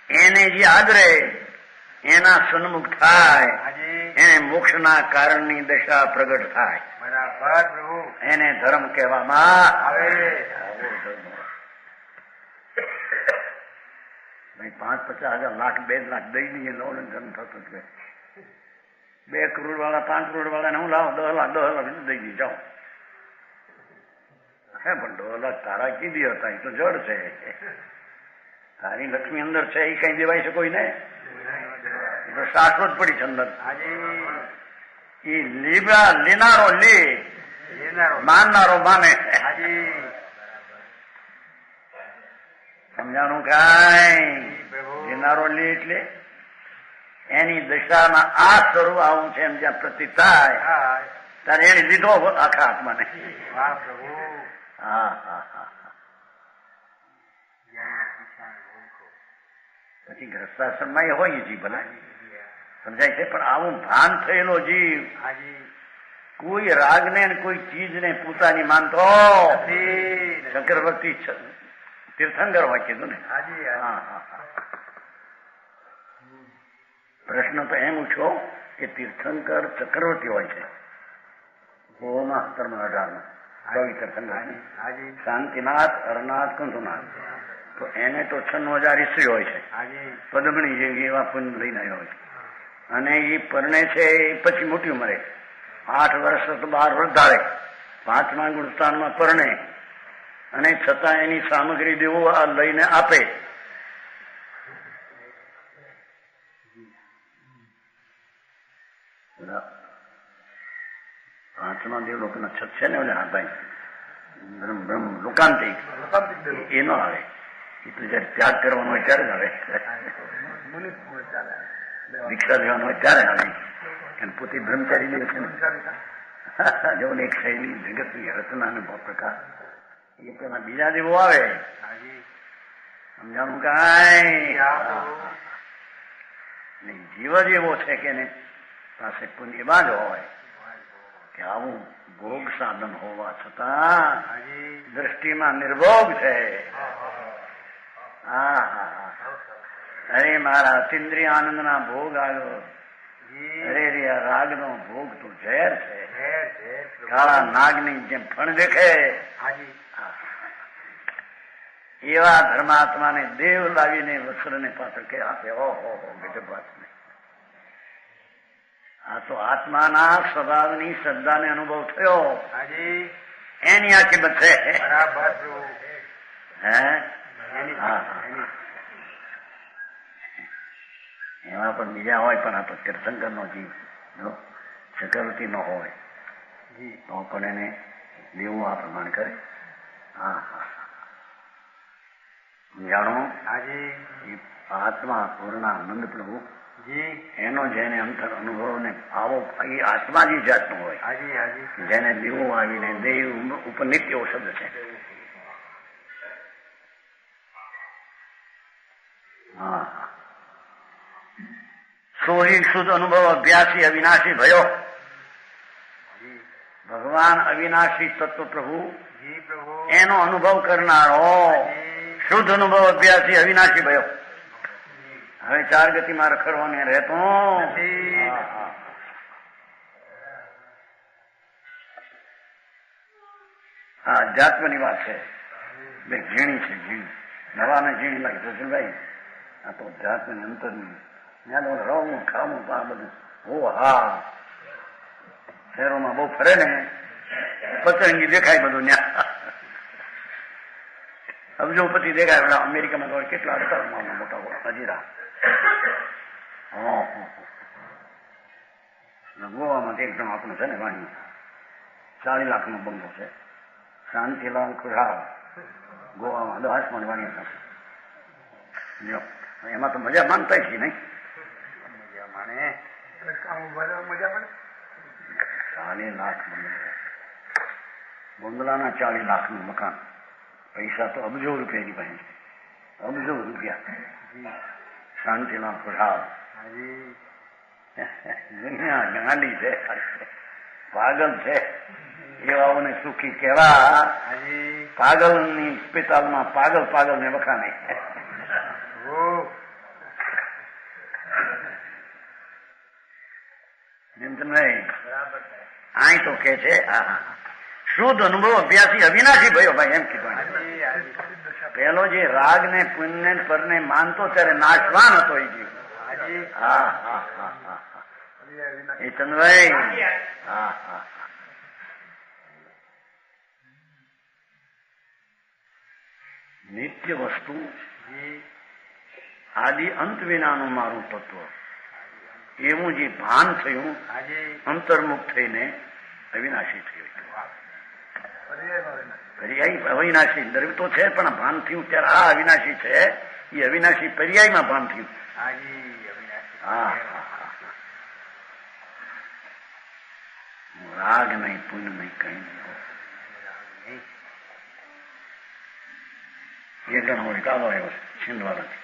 એને જે આદરે એના સન્મુખ થાય એને મોક્ષના કારણની દશા પ્રગટ થાય. એને ધર્મ કહેવામાં આવે. 5-50 લાખ 2 લાખ દઈ દઈએ લો ધર્મ થતો જ 2 કરોડ વાળા 5 કરોડ વાળા ને હું લાવો 10 લાખ દઈ દી જાઓ. હે પણ 10 લાખ તારા કીધી હતા એ તો જડ છે. તારી લક્ષ્મી અંદર છે એ કઈ દેવાય છે કોઈ ને? એ તો શાશ્વત પડી છે અંદર. એ લેનારો લે માનનારો માને. સમજાણું કાંઈ? લેનારો લે એટલે એની દશામાં આ સ્વરૂપ આવું છે એમ જ્યાં પ્રતીત થાય ત્યારે એને લીધો આખા આત્માને. પછી ગ્રસ્તાશ્રમમાં એ હોય જીવ ભલે સમજાય છે, પણ આવું ભાન થયેલો જીવ કોઈ રાગને કોઈ ચીજને પોતાની માનતો ચક્રવર્તી તીર્થંકર હોય કીધું ને. પ્રશ્ન તો એમ ઉછો કે તીર્થંકર ચક્રવર્તી હોય છે. 17 તીર્થંકર શાંતિનાથ, અરનાથ, કંસુનાથ, તો એને તો 96,000 ઈસવી હોય છે. પદમણી જેવી એવા પુણ્ય લઈને આવ્યો હોય છે. અને એ પરણે છે એ પછી મોટી ઉંમરે 8 વર્ષ તો 12 વર્ષ ધારે 5મા ગુણસ્થાનમાં પરણે, અને છતાં એની સામગ્રી દેવો આ લઈને આપે. પાંચમા દેવ લોકોના છત છે ને ઓલે હા ભાઈ બ્રહ્મ લોકાંતિક એ ન આવે. એ તો જયારે ત્યાગ કરવાનો હોય ત્યારે જ આવે, દીક્ષા લેવાનો હોય ત્યારે આવે. અને પોતે બ્રહ્મચારી દેવ છે ને જેવો એક શૈલી જગતની રચના અને પ્રકાશ એ પેલા બીજા દેવો આવે. સમજાણું કાંઈ જીવ જ એવો છે કે એને પાસે પુણ્ય એવા જ હોય કે આવું ભોગ સાધન હોવા છતાં દ્રષ્ટિમાં નિર્ભોગ છે. અરે મારા અતિન્દ્રિય આનંદના ભોગ આવ્યો. અરે રે રાગનો ભોગ તો ઝેર છે. કાળા નાગની જેમ ફણ દેખે એવા ધર્માત્માને દેવ લાવીને વસ્ત્રને પાત્ર કે આપે. ઓહો ગજબ વાત નહીં. આ તો આત્માના સ્વભાવની શ્રદ્ધાને અનુભવ થયો એની આ કિંમત છે. એમાં પણ બીજા હોય, પણ આ તો તીર્થંકર નો જીવ ચક્રવર્તી નો હોય તો પણ એને દેવું આ પ્રમાણે કરે. જાણો આત્મા પૂર્ણ આનંદ પ્રભુ એનો જેને અંતર અનુભવ ને આવો એ આત્મા જ જાતનો હોય જેને દેવું આવીને દેવ ઉપર નિત્ય એવો શબ્દ છે. સોહી શુદ્ધ અનુભવ અભ્યાસી અવિનાશી ભયો. ભગવાન અવિનાશી તત્વ પ્રભુ એનો અનુભવ કરનારો શુદ્ધ અનુભવ અભ્યાસી અવિનાશી ભયો. હવે 4 ગતિમાં રખડવાને રહેતો અધ્યાત્મની વાત છે. બે ઝીણી છે, ઝીણી નવાને ઝીણી લાગે જસલભાઈ. આ તો અધ્યાત્મની અંતરની રહું ખાવું આ બધું. ઓ હા, શહેરોમાં બહુ ફરે ને પતંગી દેખાય બધું ત્યાં અબજોપતિ દેખાય. અમેરિકામાં તો કેટલા હતા મોટા હજીરા. ગોવામાં એક જણ આપણું છે ને વાણી 40 લાખનો બંગલો છે. શાંતિલાલ ખુશાલ ગોવામાં 10 મણ વાણી હતા. એમાં તો મજા માનતા છે નહીં. મજા માને 40 લાખ બંગલાના 40 લાખનું મકાન. પૈસા તો અબજો રૂપિયાની પાસે છે, અબજો રૂપિયા. શાંતિલાલ ખુશાલ દુનિયા ગાંડી છે, પાગલ છે. એવાઓને સુખી કેવા પાગલની હોસ્પિટલમાં પાગલ પાગલને વખાણે. એમ તો નહીં. અહીં તો કે છે શુદ્ધ અનુભવ અભ્યાસી અવિનાશી ભયો. ભાઈ એમ કીધું. પેલો જે રાગ ને પુણ્ય પરને માનતો ત્યારે નાશવાન હતો એ જીવ. એ ચંદ્રભાઈ નિત્ય વસ્તુ આદિ અંત વિનાનું મારું તત્વ એવું જે ભાન થયું અંતર્મુખ થઈને અવિનાશી થયું. અવિનાશી દરેક તો છે, પણ ભાન થયું ત્યારે આ અવિનાશી છે. એ અવિનાશી પર્યાયમાં ભાન થયું. રાગ નહીં, પુણ્ય નહીં, કઈ નહીં. એ જણ હોય કાલો આવ્યો છે છિંદવાડાથી.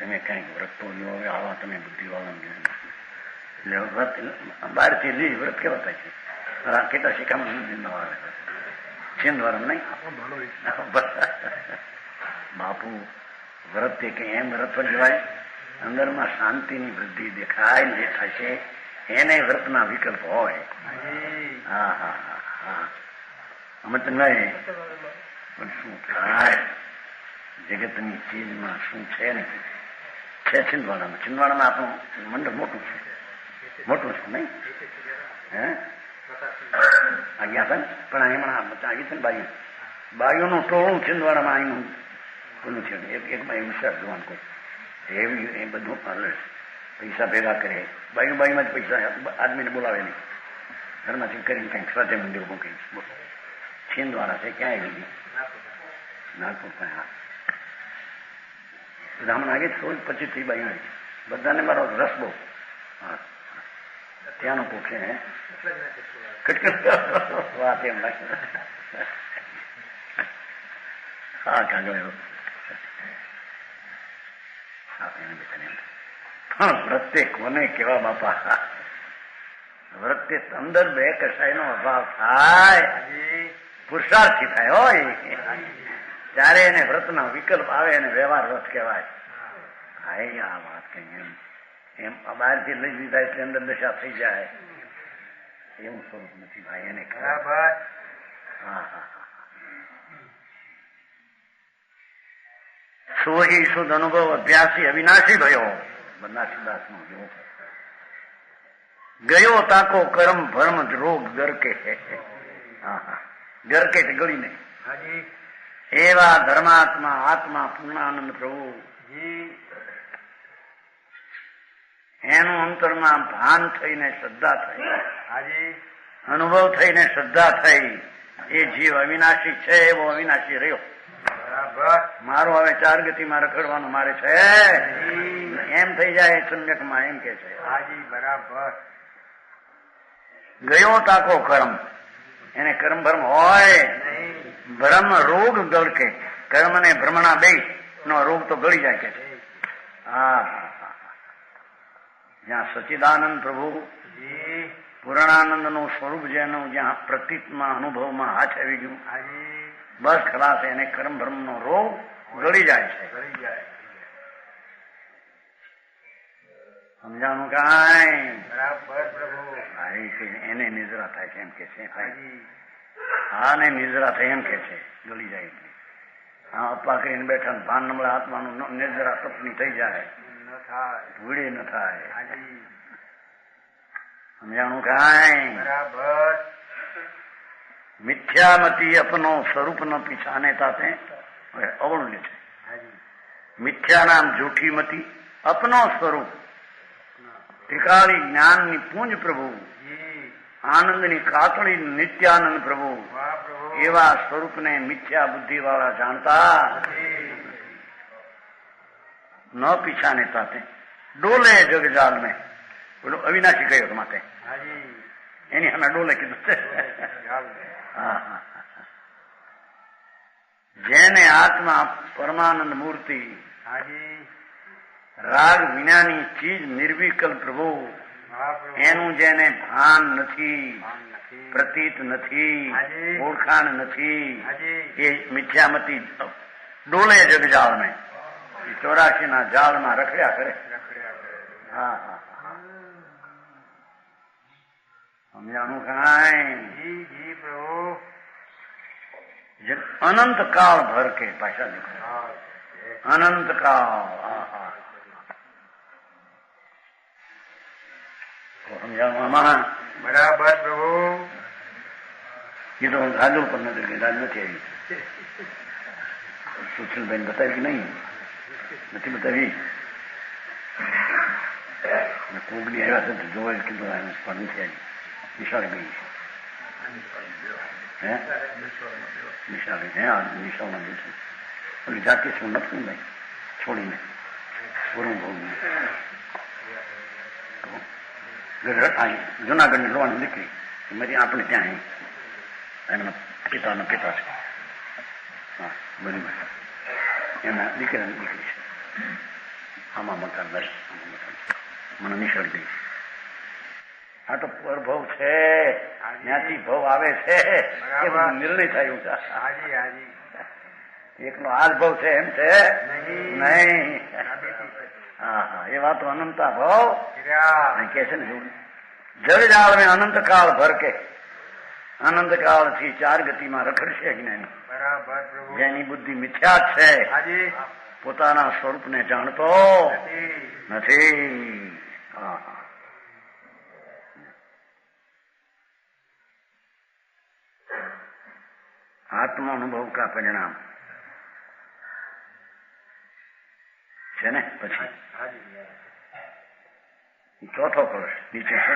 તમે કંઈક વ્રત તો લ્યો, હવે આવા તમે બુદ્ધિવાળા એટલે વ્રત બહારથી લી વ્રત કેવા થાય છે? કેટલા શિખામણ આવે છિંદવારમ નહીં બાપુ વ્રત કે એમ વ્રત જવાય અંદરમાં શાંતિની વૃદ્ધિ દેખાય ને જે થશે એને વ્રતના વિકલ્પ હોય. હા હા હા હા અમે તો નહીં પણ શું થાય જગતની ચીજમાં શું છે ને છે છિંદવાડામાં. છિંદવાડામાં આપણું મંડળ મોટું છે નહીં હે આ ગયા હતા ને પણ એમાં આવી છે ને બાઈઓનું ટોળું છિંદવાડામાં આવીનું પેલું છે એક બાઈ વિચાર જોવાનું કોઈ એવી એ બધું પૈસા ભેગા કરે બાઈમાં જ પૈસા આદમીને બોલાવે નહીં ઘરમાંથી કરીને કંઈક સ્વાધ્યાય મંદિર મૂકી છિંદવાડા છે ક્યાં આવી ગઈ નાગપુર ત્યાં હા બ્રાહ્મણ આગે 25 બાઈ આવી બધાને મારો રસ બહુ હા ત્યાંનો પૂછે હે વાત એમ લાગે હા કાગળ પણ પ્રત્યેક કોને કેવા બાપા પ્રત્યેક અંદર બે કસાયનો અભાવ થાય પુરુષાર્થી થાય હોય ત્યારે એને વ્રતના વિકલ્પ આવે એને વ્યવહાર વ્રત કહેવાય. હા આ વાત કઈ એમ બહારથી લઈ લીધા એટલે અંદર દશા થઈ જાય એવું સ્વરૂપ નથી ભાઈ એને બરાબર. હા હા સોહી શુદ્ધ અનુભવ અભ્યાસી અવિનાશી ભયો બન્નાસીદાસ નો જેવો ગયો તાકો કર્મ ભર્મ રોગ ગરકે ગરકે ગળી નહીં એવા ધર્માત્મા આત્મા પૂર્ણાનંદ પ્રભુ એનું અંતરમાં ભાન થઈને શ્રદ્ધા થઈ અનુભવ થઈને શ્રદ્ધા થઈ એ જીવ અવિનાશી છે એવો અવિનાશી રહ્યો. મારો હવે 4 ગતિમાં રખડવાનું મારે છે એમ થઈ જાય સમ્યકમાં એમ કે છે બરાબર. ગયો તાકો કર્મ એને કર્મ ભ્રમ હોય ભ્રમ રોગ ગળકે કર્મ ને ભ્રમણા બે નો રોગ તો ગળી જાય કે છે. હા જ્યાં સચ્ચિદાનંદ પ્રભુ પૂર્ણાનંદ નું સ્વરૂપ જેનું જ્યાં પ્રતીતમાં અનુભવમાં હાથ આવી ગયું બસ ખલાસ એને કર્મ ભ્રમ નો રોગ ગળી જાય છે. સમજાણું કાંઈ બરાબર પ્રભુ એને નિદ્રા થાય છે એમ કે છે હા ને નિદ્રા થાય એમ કે છે ગળી જાય એટલે હા અપ્પા કરીને બેઠા ભાન નમળા આત્માનું નિદ્રા તપની થઈ જાય ભૂડી ન થાય. સમજાણું કાંઈ બરાબર. મિથ્યામતી અપનો સ્વરૂપ ન પીછાને તાતે અવળું છે. મિથ્યા નામ જૂઠી મતી અપનો સ્વરૂપ ત્રિકાળી જ્ઞાનની પૂંજ પ્રભુ આનંદની કાતળી નિત્યાનંદ પ્રભુ એવા સ્વરૂપને મિથ્યા બુદ્ધિ વાળા જાણતા ન પીછાને તાતે ડોલે જગજાલ મેં બોલો અવિનાશી ગયો માટે એની અમે ડોલે કીધું છે. જેને આત્મા પરમાનંદ મૂર્તિ રાગ વિનાની ચીજ નિર્વિકલ્પ પ્રભુ એનું જેને ભાન નથી પ્રતીત નથી ઓળખાણ નથી એ મિથ્યામતી ડોલે જગજાળ ને 84 ના જાળમાં રખડ્યા કરે. હા હા સમજાણું કાંઈ પ્રભુ અનંત કાળ ભર કે પાછા દેખો અનંત કાળ સમજાવવામાં બરાબર પ્રભુ. એ તો રાજુ પણ નથી રાજ નથી આવી સુશીલબેન બતાવી કે નહીં નથી બતાવી કોગડી આવ્યા છે જોવા કીધું પણ નથી આવી નિશાળે ગઈ હે નિશાળે હે નિશાળમાં ગઈ છે ઓલી જાતિ શું નથી ભાઈ છોડીને પૂરું ભોગવું જુનાગઢની લોવાની દીકરી મારી આપણે ત્યાં એમના પિતાના પિતા છે હા બરાબર એમના દીકરાની દીકરી છે આમાં મકાન બસ મને નિસળી ગઈ. આ તો પરભવ છે, ત્યાંથી ભવ આવે છે એ બધું નિર્ણય થયું છે. એકનો આ જ ભવ છે એમ છે નહીં. હા હા, એ વાતો અનંતા ભાવ કે છે ને. જળ જાળ મેં અનંત કાળ ભર કે અનંત કાળ થી ચાર ગતિમાં રખડશે જ્ઞાની. જેની બુદ્ધિ મિથ્યા છે, પોતાના સ્વરૂપને જાણતો નથી. આત્મા અનુભવ કા પરિણામ છે ને. પછી ચોથો કળશ નીચે છે.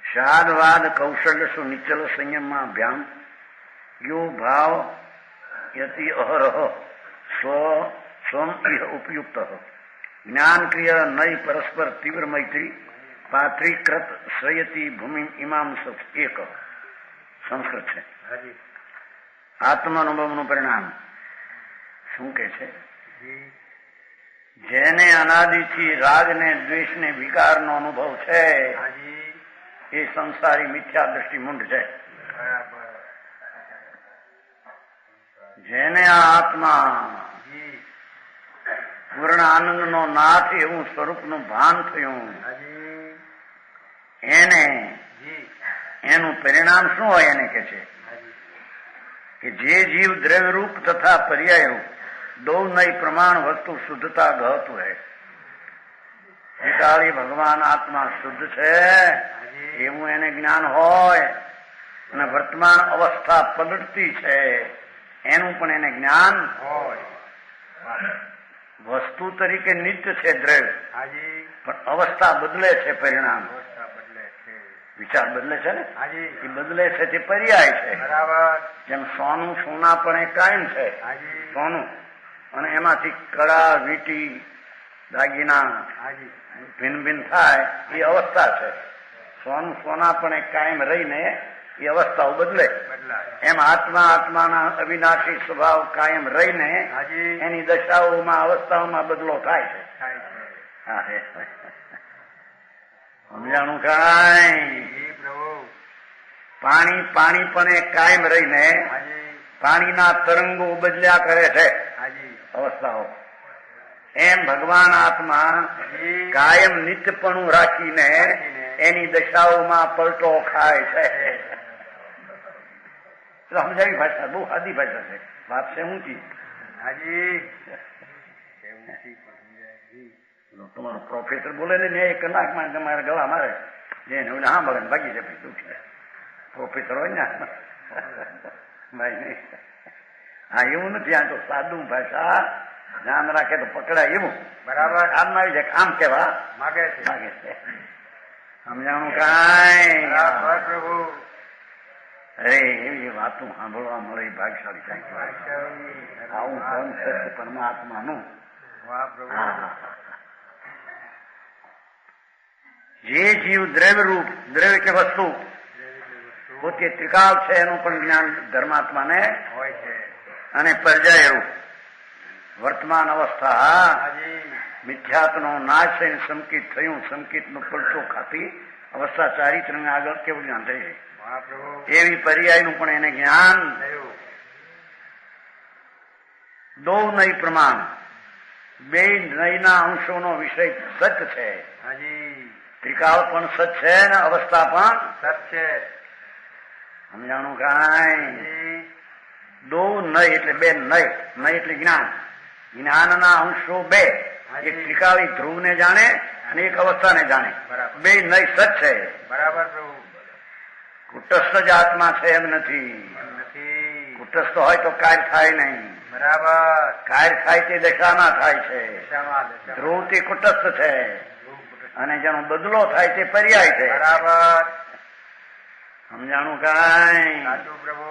શાદવાદ કૌશલ્ય સુ નિચલ સંયમમાં અભ્યામ યો ભાવ યતિ અહરહ સ્વમ ઇહ ઉપયુક્ત જ્ઞાન ક્રિય નય પરસ્પર તીવ્ર મૈત્રી પાત્રીકૃત શ્રયતી ભૂમિ ઇમામ એક સંસ્કૃત છે. આત્માનુભવનું પરિણામ શું કે છે? જેને અનાદિથી રાગ ને દ્વેષ ને વિકારનો અનુભવ છે એ સંસારી મિથ્યા દ્રષ્ટિ મૂંઢ છે. જેને આ આત્મા પૂર્ણ આનંદનો નાથ એવું સ્વરૂપનું ભાન થયું એને એનું પરિણામ શું હોય? એને કે છે કે જે જીવ દ્રવ્ય રૂપ તથા પર્યાય રૂપ દો નઈ પ્રમાણ વસ્તુ શુદ્ધતા ગહતું હૈ. વિકાળી ભગવાન આત્મા શુદ્ધ છે એવું એને જ્ઞાન હોય અને વર્તમાન અવસ્થા પલટતી છે એનું પણ એને જ્ઞાન હોય. વસ્તુ તરીકે નિત્ય છે દ્રવ્ય, પણ અવસ્થા બદલે છે. પરિણામ વિચાર બદલે છે ને, એ બદલે છે તે પર્યાય છે. જેમ સોનું સોના પણ એ કાયમ છે સોનું, અને એમાંથી કડા વીટી દાગીના ભિન્ન ભિન્ન થાય એ અવસ્થા છે. સોનું સોના પણ એ કાયમ રહીને એ અવસ્થાઓ બદલે. એમ આત્મા આત્માના અવિનાશી સ્વભાવ કાયમ રહીને એની દશાઓમાં અવસ્થાઓમાં બદલો થાય છે. સમજાણું કાંઈ? પાણી પાણી પણ એ કાયમ રહીને પાણીના તરંગો બદલ્યા કરે છે અવસ્થાઓ. એમ ભગવાન આત્મા કાયમ નિત્યપણું રાખીને એની દશાઓમાં પલટો ખાય છે. સમજાવી ભાષા બહુ સાદી ભાષા છે. વાત છે ઊંચી. તમારો પ્રોફેસર બોલે ને એક કલાકમાં તમારે ગળા મારે જેને હા મળે ભાગી જાય ભાઈ દુઃખી પ્રોફેસર હોય ને ભાઈ નહીં. હા એવું નથી. આ તો સાદું ભાષા ધ્યાન રાખે તો પકડાય એવું. બરાબર આમ આવી જાય આમ કેવા માગે છે. સમજાણું કાંઈ? અરે એવી વાતો સાંભળવા મળે ભાગશાળી થાય. આવું ધન સત્ય પરમાત્માનું. જે જીવ દ્રવ્ય રૂપ, દ્રવ્ય કે વસ્તુ પોતે ત્રિકાળ છે એનું પણ જ્ઞાન ધર્માત્માને હોય છે. અને પર્યાય રૂપ વર્તમાન અવસ્થા મિથ્યાત્વનો નાશ થઈને સંકિત થયું, સંકિતનો પડતો ખાતી અવસ્થા ચારિત્રને આગળ કેવું જ્ઞાન થઈ છે એવી પર્યાયનું પણ એને જ્ઞાન થયું. દો નઈ પ્રમાણ બે નયના અંશોનો વિષય સચ છે. ત્રિકાળ પણ સચ છે ને અવસ્થા પણ સચ છે. સમજાણું કાંઈ? દો નય એટલે બે નય. નય એટલે જ્ઞાન. જ્ઞાનના અંશો બે, એક ત્રિકાળી ધ્રુવને જાણે અને એક અવસ્થાને જાણે. બે નય સચ છે. બરાબર. કુટસ્થ જ આત્મા છે એમ નથી. કુટસ્થ હોય તો કાર્ય થાય નહીં. બરાબર. કાર્ય થાય તે દશામાં થાય છે. ધ્રુવ તે કુટસ્થ છે અને જેનો બદલો થાય તે પર્યાય છે. બરાબર. સમજાણું કાંઈ? પ્રભુ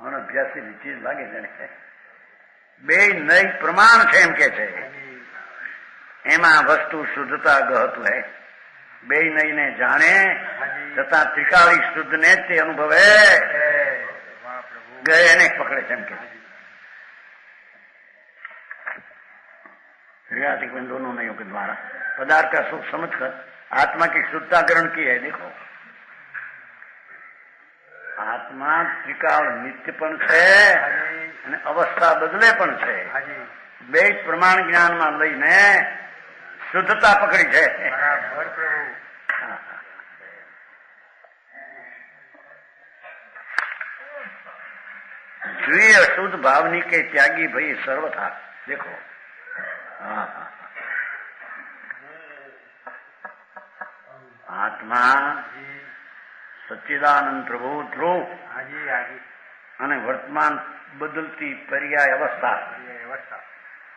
અભ્યાસી ચીજ લાગે છે. બે નય પ્રમાણ છે એમ કે છે. એમાં વસ્તુ શુદ્ધતા ગહતું હે. બે નયને જાણે તથા ત્રિકાળી શુદ્ધ ને તે અનુભવે ગયે એને પકડે છે એમ કે. क्रियातिक में दोनों नयों के द्वारा पदार्थ का सुख समझकर आत्मा की शुद्धता ग्रहण की है। देखो आत्मा त्रिकाल नित्य पण छे અને અવસ્થા બદલે પણ છે। બે પ્રમાણ જ્ઞાનમાં લઈને શુદ્ધતા પકડી છે। द्विय अशुद्ध भावनी के त्यागी भई सर्वथा। देखो आत्मा सच्चिदानंद प्रभु ध्रुव અને વર્તમાન બદલતી પર્યાય અવસ્થા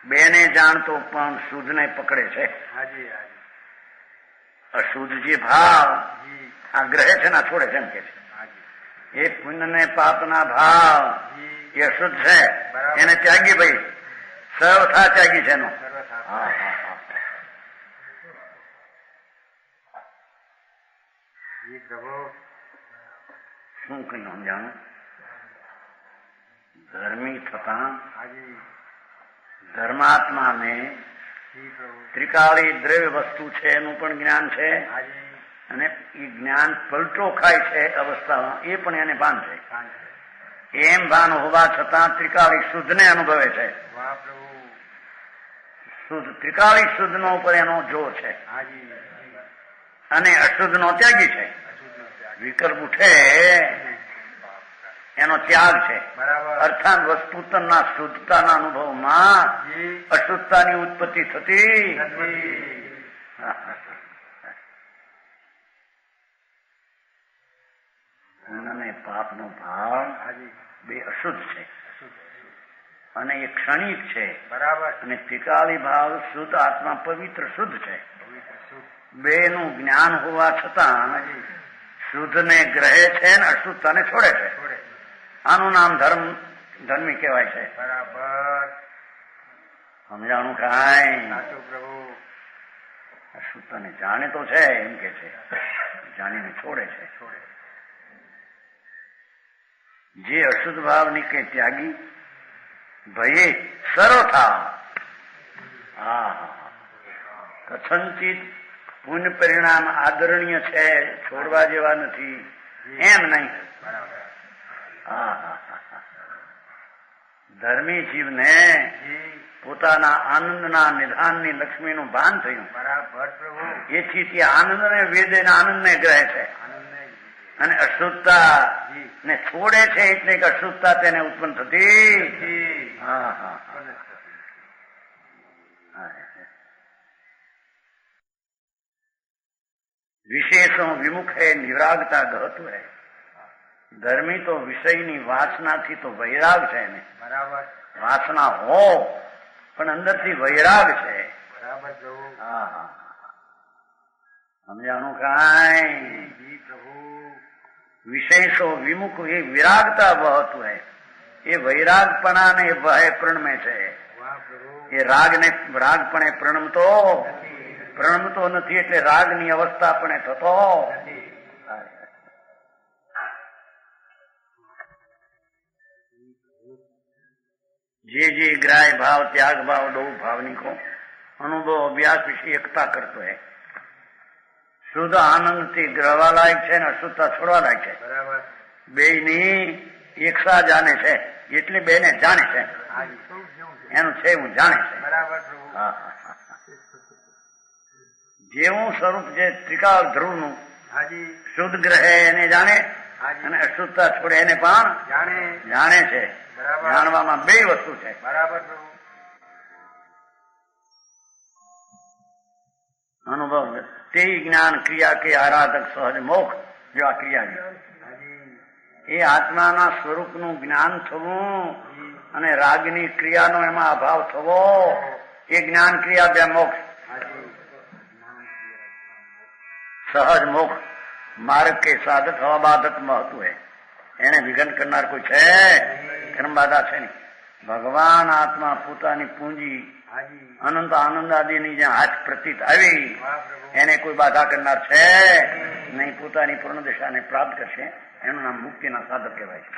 બેને જાણતો પણ શુદ્ધને પકડે છે। અશુદ્ધ જે ભાવ આ ગ્રહે છે ને છોડે છે એમ કે છે। એ પુણ્ય ને પાપના ભાવ એ અશુદ્ધ છે એને ત્યાગી ભાઈ સર્વથા ત્યાગી છે એનો। શું કઈ સમજાણું ધર્મી થતા ધર્માત્માને ત્રિકાળી દ્રવ્ય વસ્તુ છે એનું પણ જ્ઞાન છે અને એ જ્ઞાન પલટો ખાય છે અવસ્થામાં એ પણ એને ભાન છે। એમ ભાન હોવા છતાં ત્રિકાળી શુદ્ધને અનુભવે છે। શુદ્ધ ત્રિકાળી શુદ્ધ નો ઉપર એનો જોર છે અને અશુદ્ધ નો ત્યાગી છે। વિકલ્પ ઉઠે એનો ત્યાગ છે। અર્થાત વસ્તુતના શુદ્ધતાના અનુભવમાં અશુદ્ધતાની ઉત્પત્તિ થતી અને પાપનો ભાવ બે અશુદ્ધ છે અને એ ક્ષણિક છે અને ત્રિકાળી ભાવ શુદ્ધ આત્મા પવિત્ર શુદ્ધ છે। બે નું જ્ઞાન હોવા છતાં શુદ્ધ ને ગ્રહે છે ને અશુદ્ધતાને છોડે છે। આનું નામ ધર્મી કહેવાય છે। સમજાણું કાંઈ અશુદ્ધતાને જાણે તો છે એમ કે છે જાણીને છોડે છે। જે અશુદ્ધ ભાવની કે ત્યાગી ભયે સર્વથા કથંચિત પુણ્ય પરિણામ આદરણીય છે છોડવા જેવા નથી એમ નહીં। ધર્મી જીવને પોતાના આનંદના નિધાનની લક્ષ્મીનું ભાન થયું એથી તે આનંદને વેદે આનંદને ગ્રહે છે અને અશુદ્ધતા ને છોડે છે એટલે કે અશુદ્ધતા તેને ઉત્પન્ન થતી વિશેષો વિમુખ है નિરાગતા ગહતું है। ધર્મી તો વિષયની વાસનાથી તો વૈરાગ છે ને વાસના હો પણ અંદરથી વૈરાગ છે। સમજાણું કાંઈ વિશેષો વિમુખ એ વિરાગતા વહતું है એ વૈરાગપણા ને ભય પ્રણમે છે। એ રાગપણે પ્રણમતો નથી એટલે રાગની અવસ્થા પણ થતો જે ग्राह्य भाव त्याग भाव दो भावनी को अनुभव अभ्यास विषय एकता करतो है। शुद्ध आनंद થી ગ્રહવા લાયક છે ને અશુદ્ધતા છોડવા લાયક છે। બેયની એકસા જાણે છે એટલે બેને જાણે છે એનું છે હું જાણે છે। જેવું સ્વરૂપ જે ત્રિકાળ ધ્રુવનું શુદ્ધ ગ્રહે એને જાણે અને અશુદ્ધતા છોડે એને પણ જાણે છે। જાણવામાં બે વસ્તુ છે। અનુભવ તે જ્ઞાન ક્રિયા કે આરાધક સહજ મોક્ષ જેવા ક્રિયા એ આત્માના સ્વરૂપનું જ્ઞાન થવું અને રાગની ક્રિયાનો એમાં અભાવ થવો એ જ્ઞાન ક્રિયા બે મોક્ષ। સહજ મોક્ષ માર્ગ કે સાધક હવા બાધક મહત્વ है એને વિઘન કરનાર કોઈ છે કર્મ બાધા છે નહીં। ભગવાન આત્મા પોતાની પૂંજી અનંત આનંદ આદિની જ્યાં હાથ પ્રતીત આવી એને કોઈ બાધા કરનાર છે નહીં। પોતાની પૂર્ણ દિશાને પ્રાપ્ત કરશે એનું નામ મુક્તિના સાધક કહેવાય છે।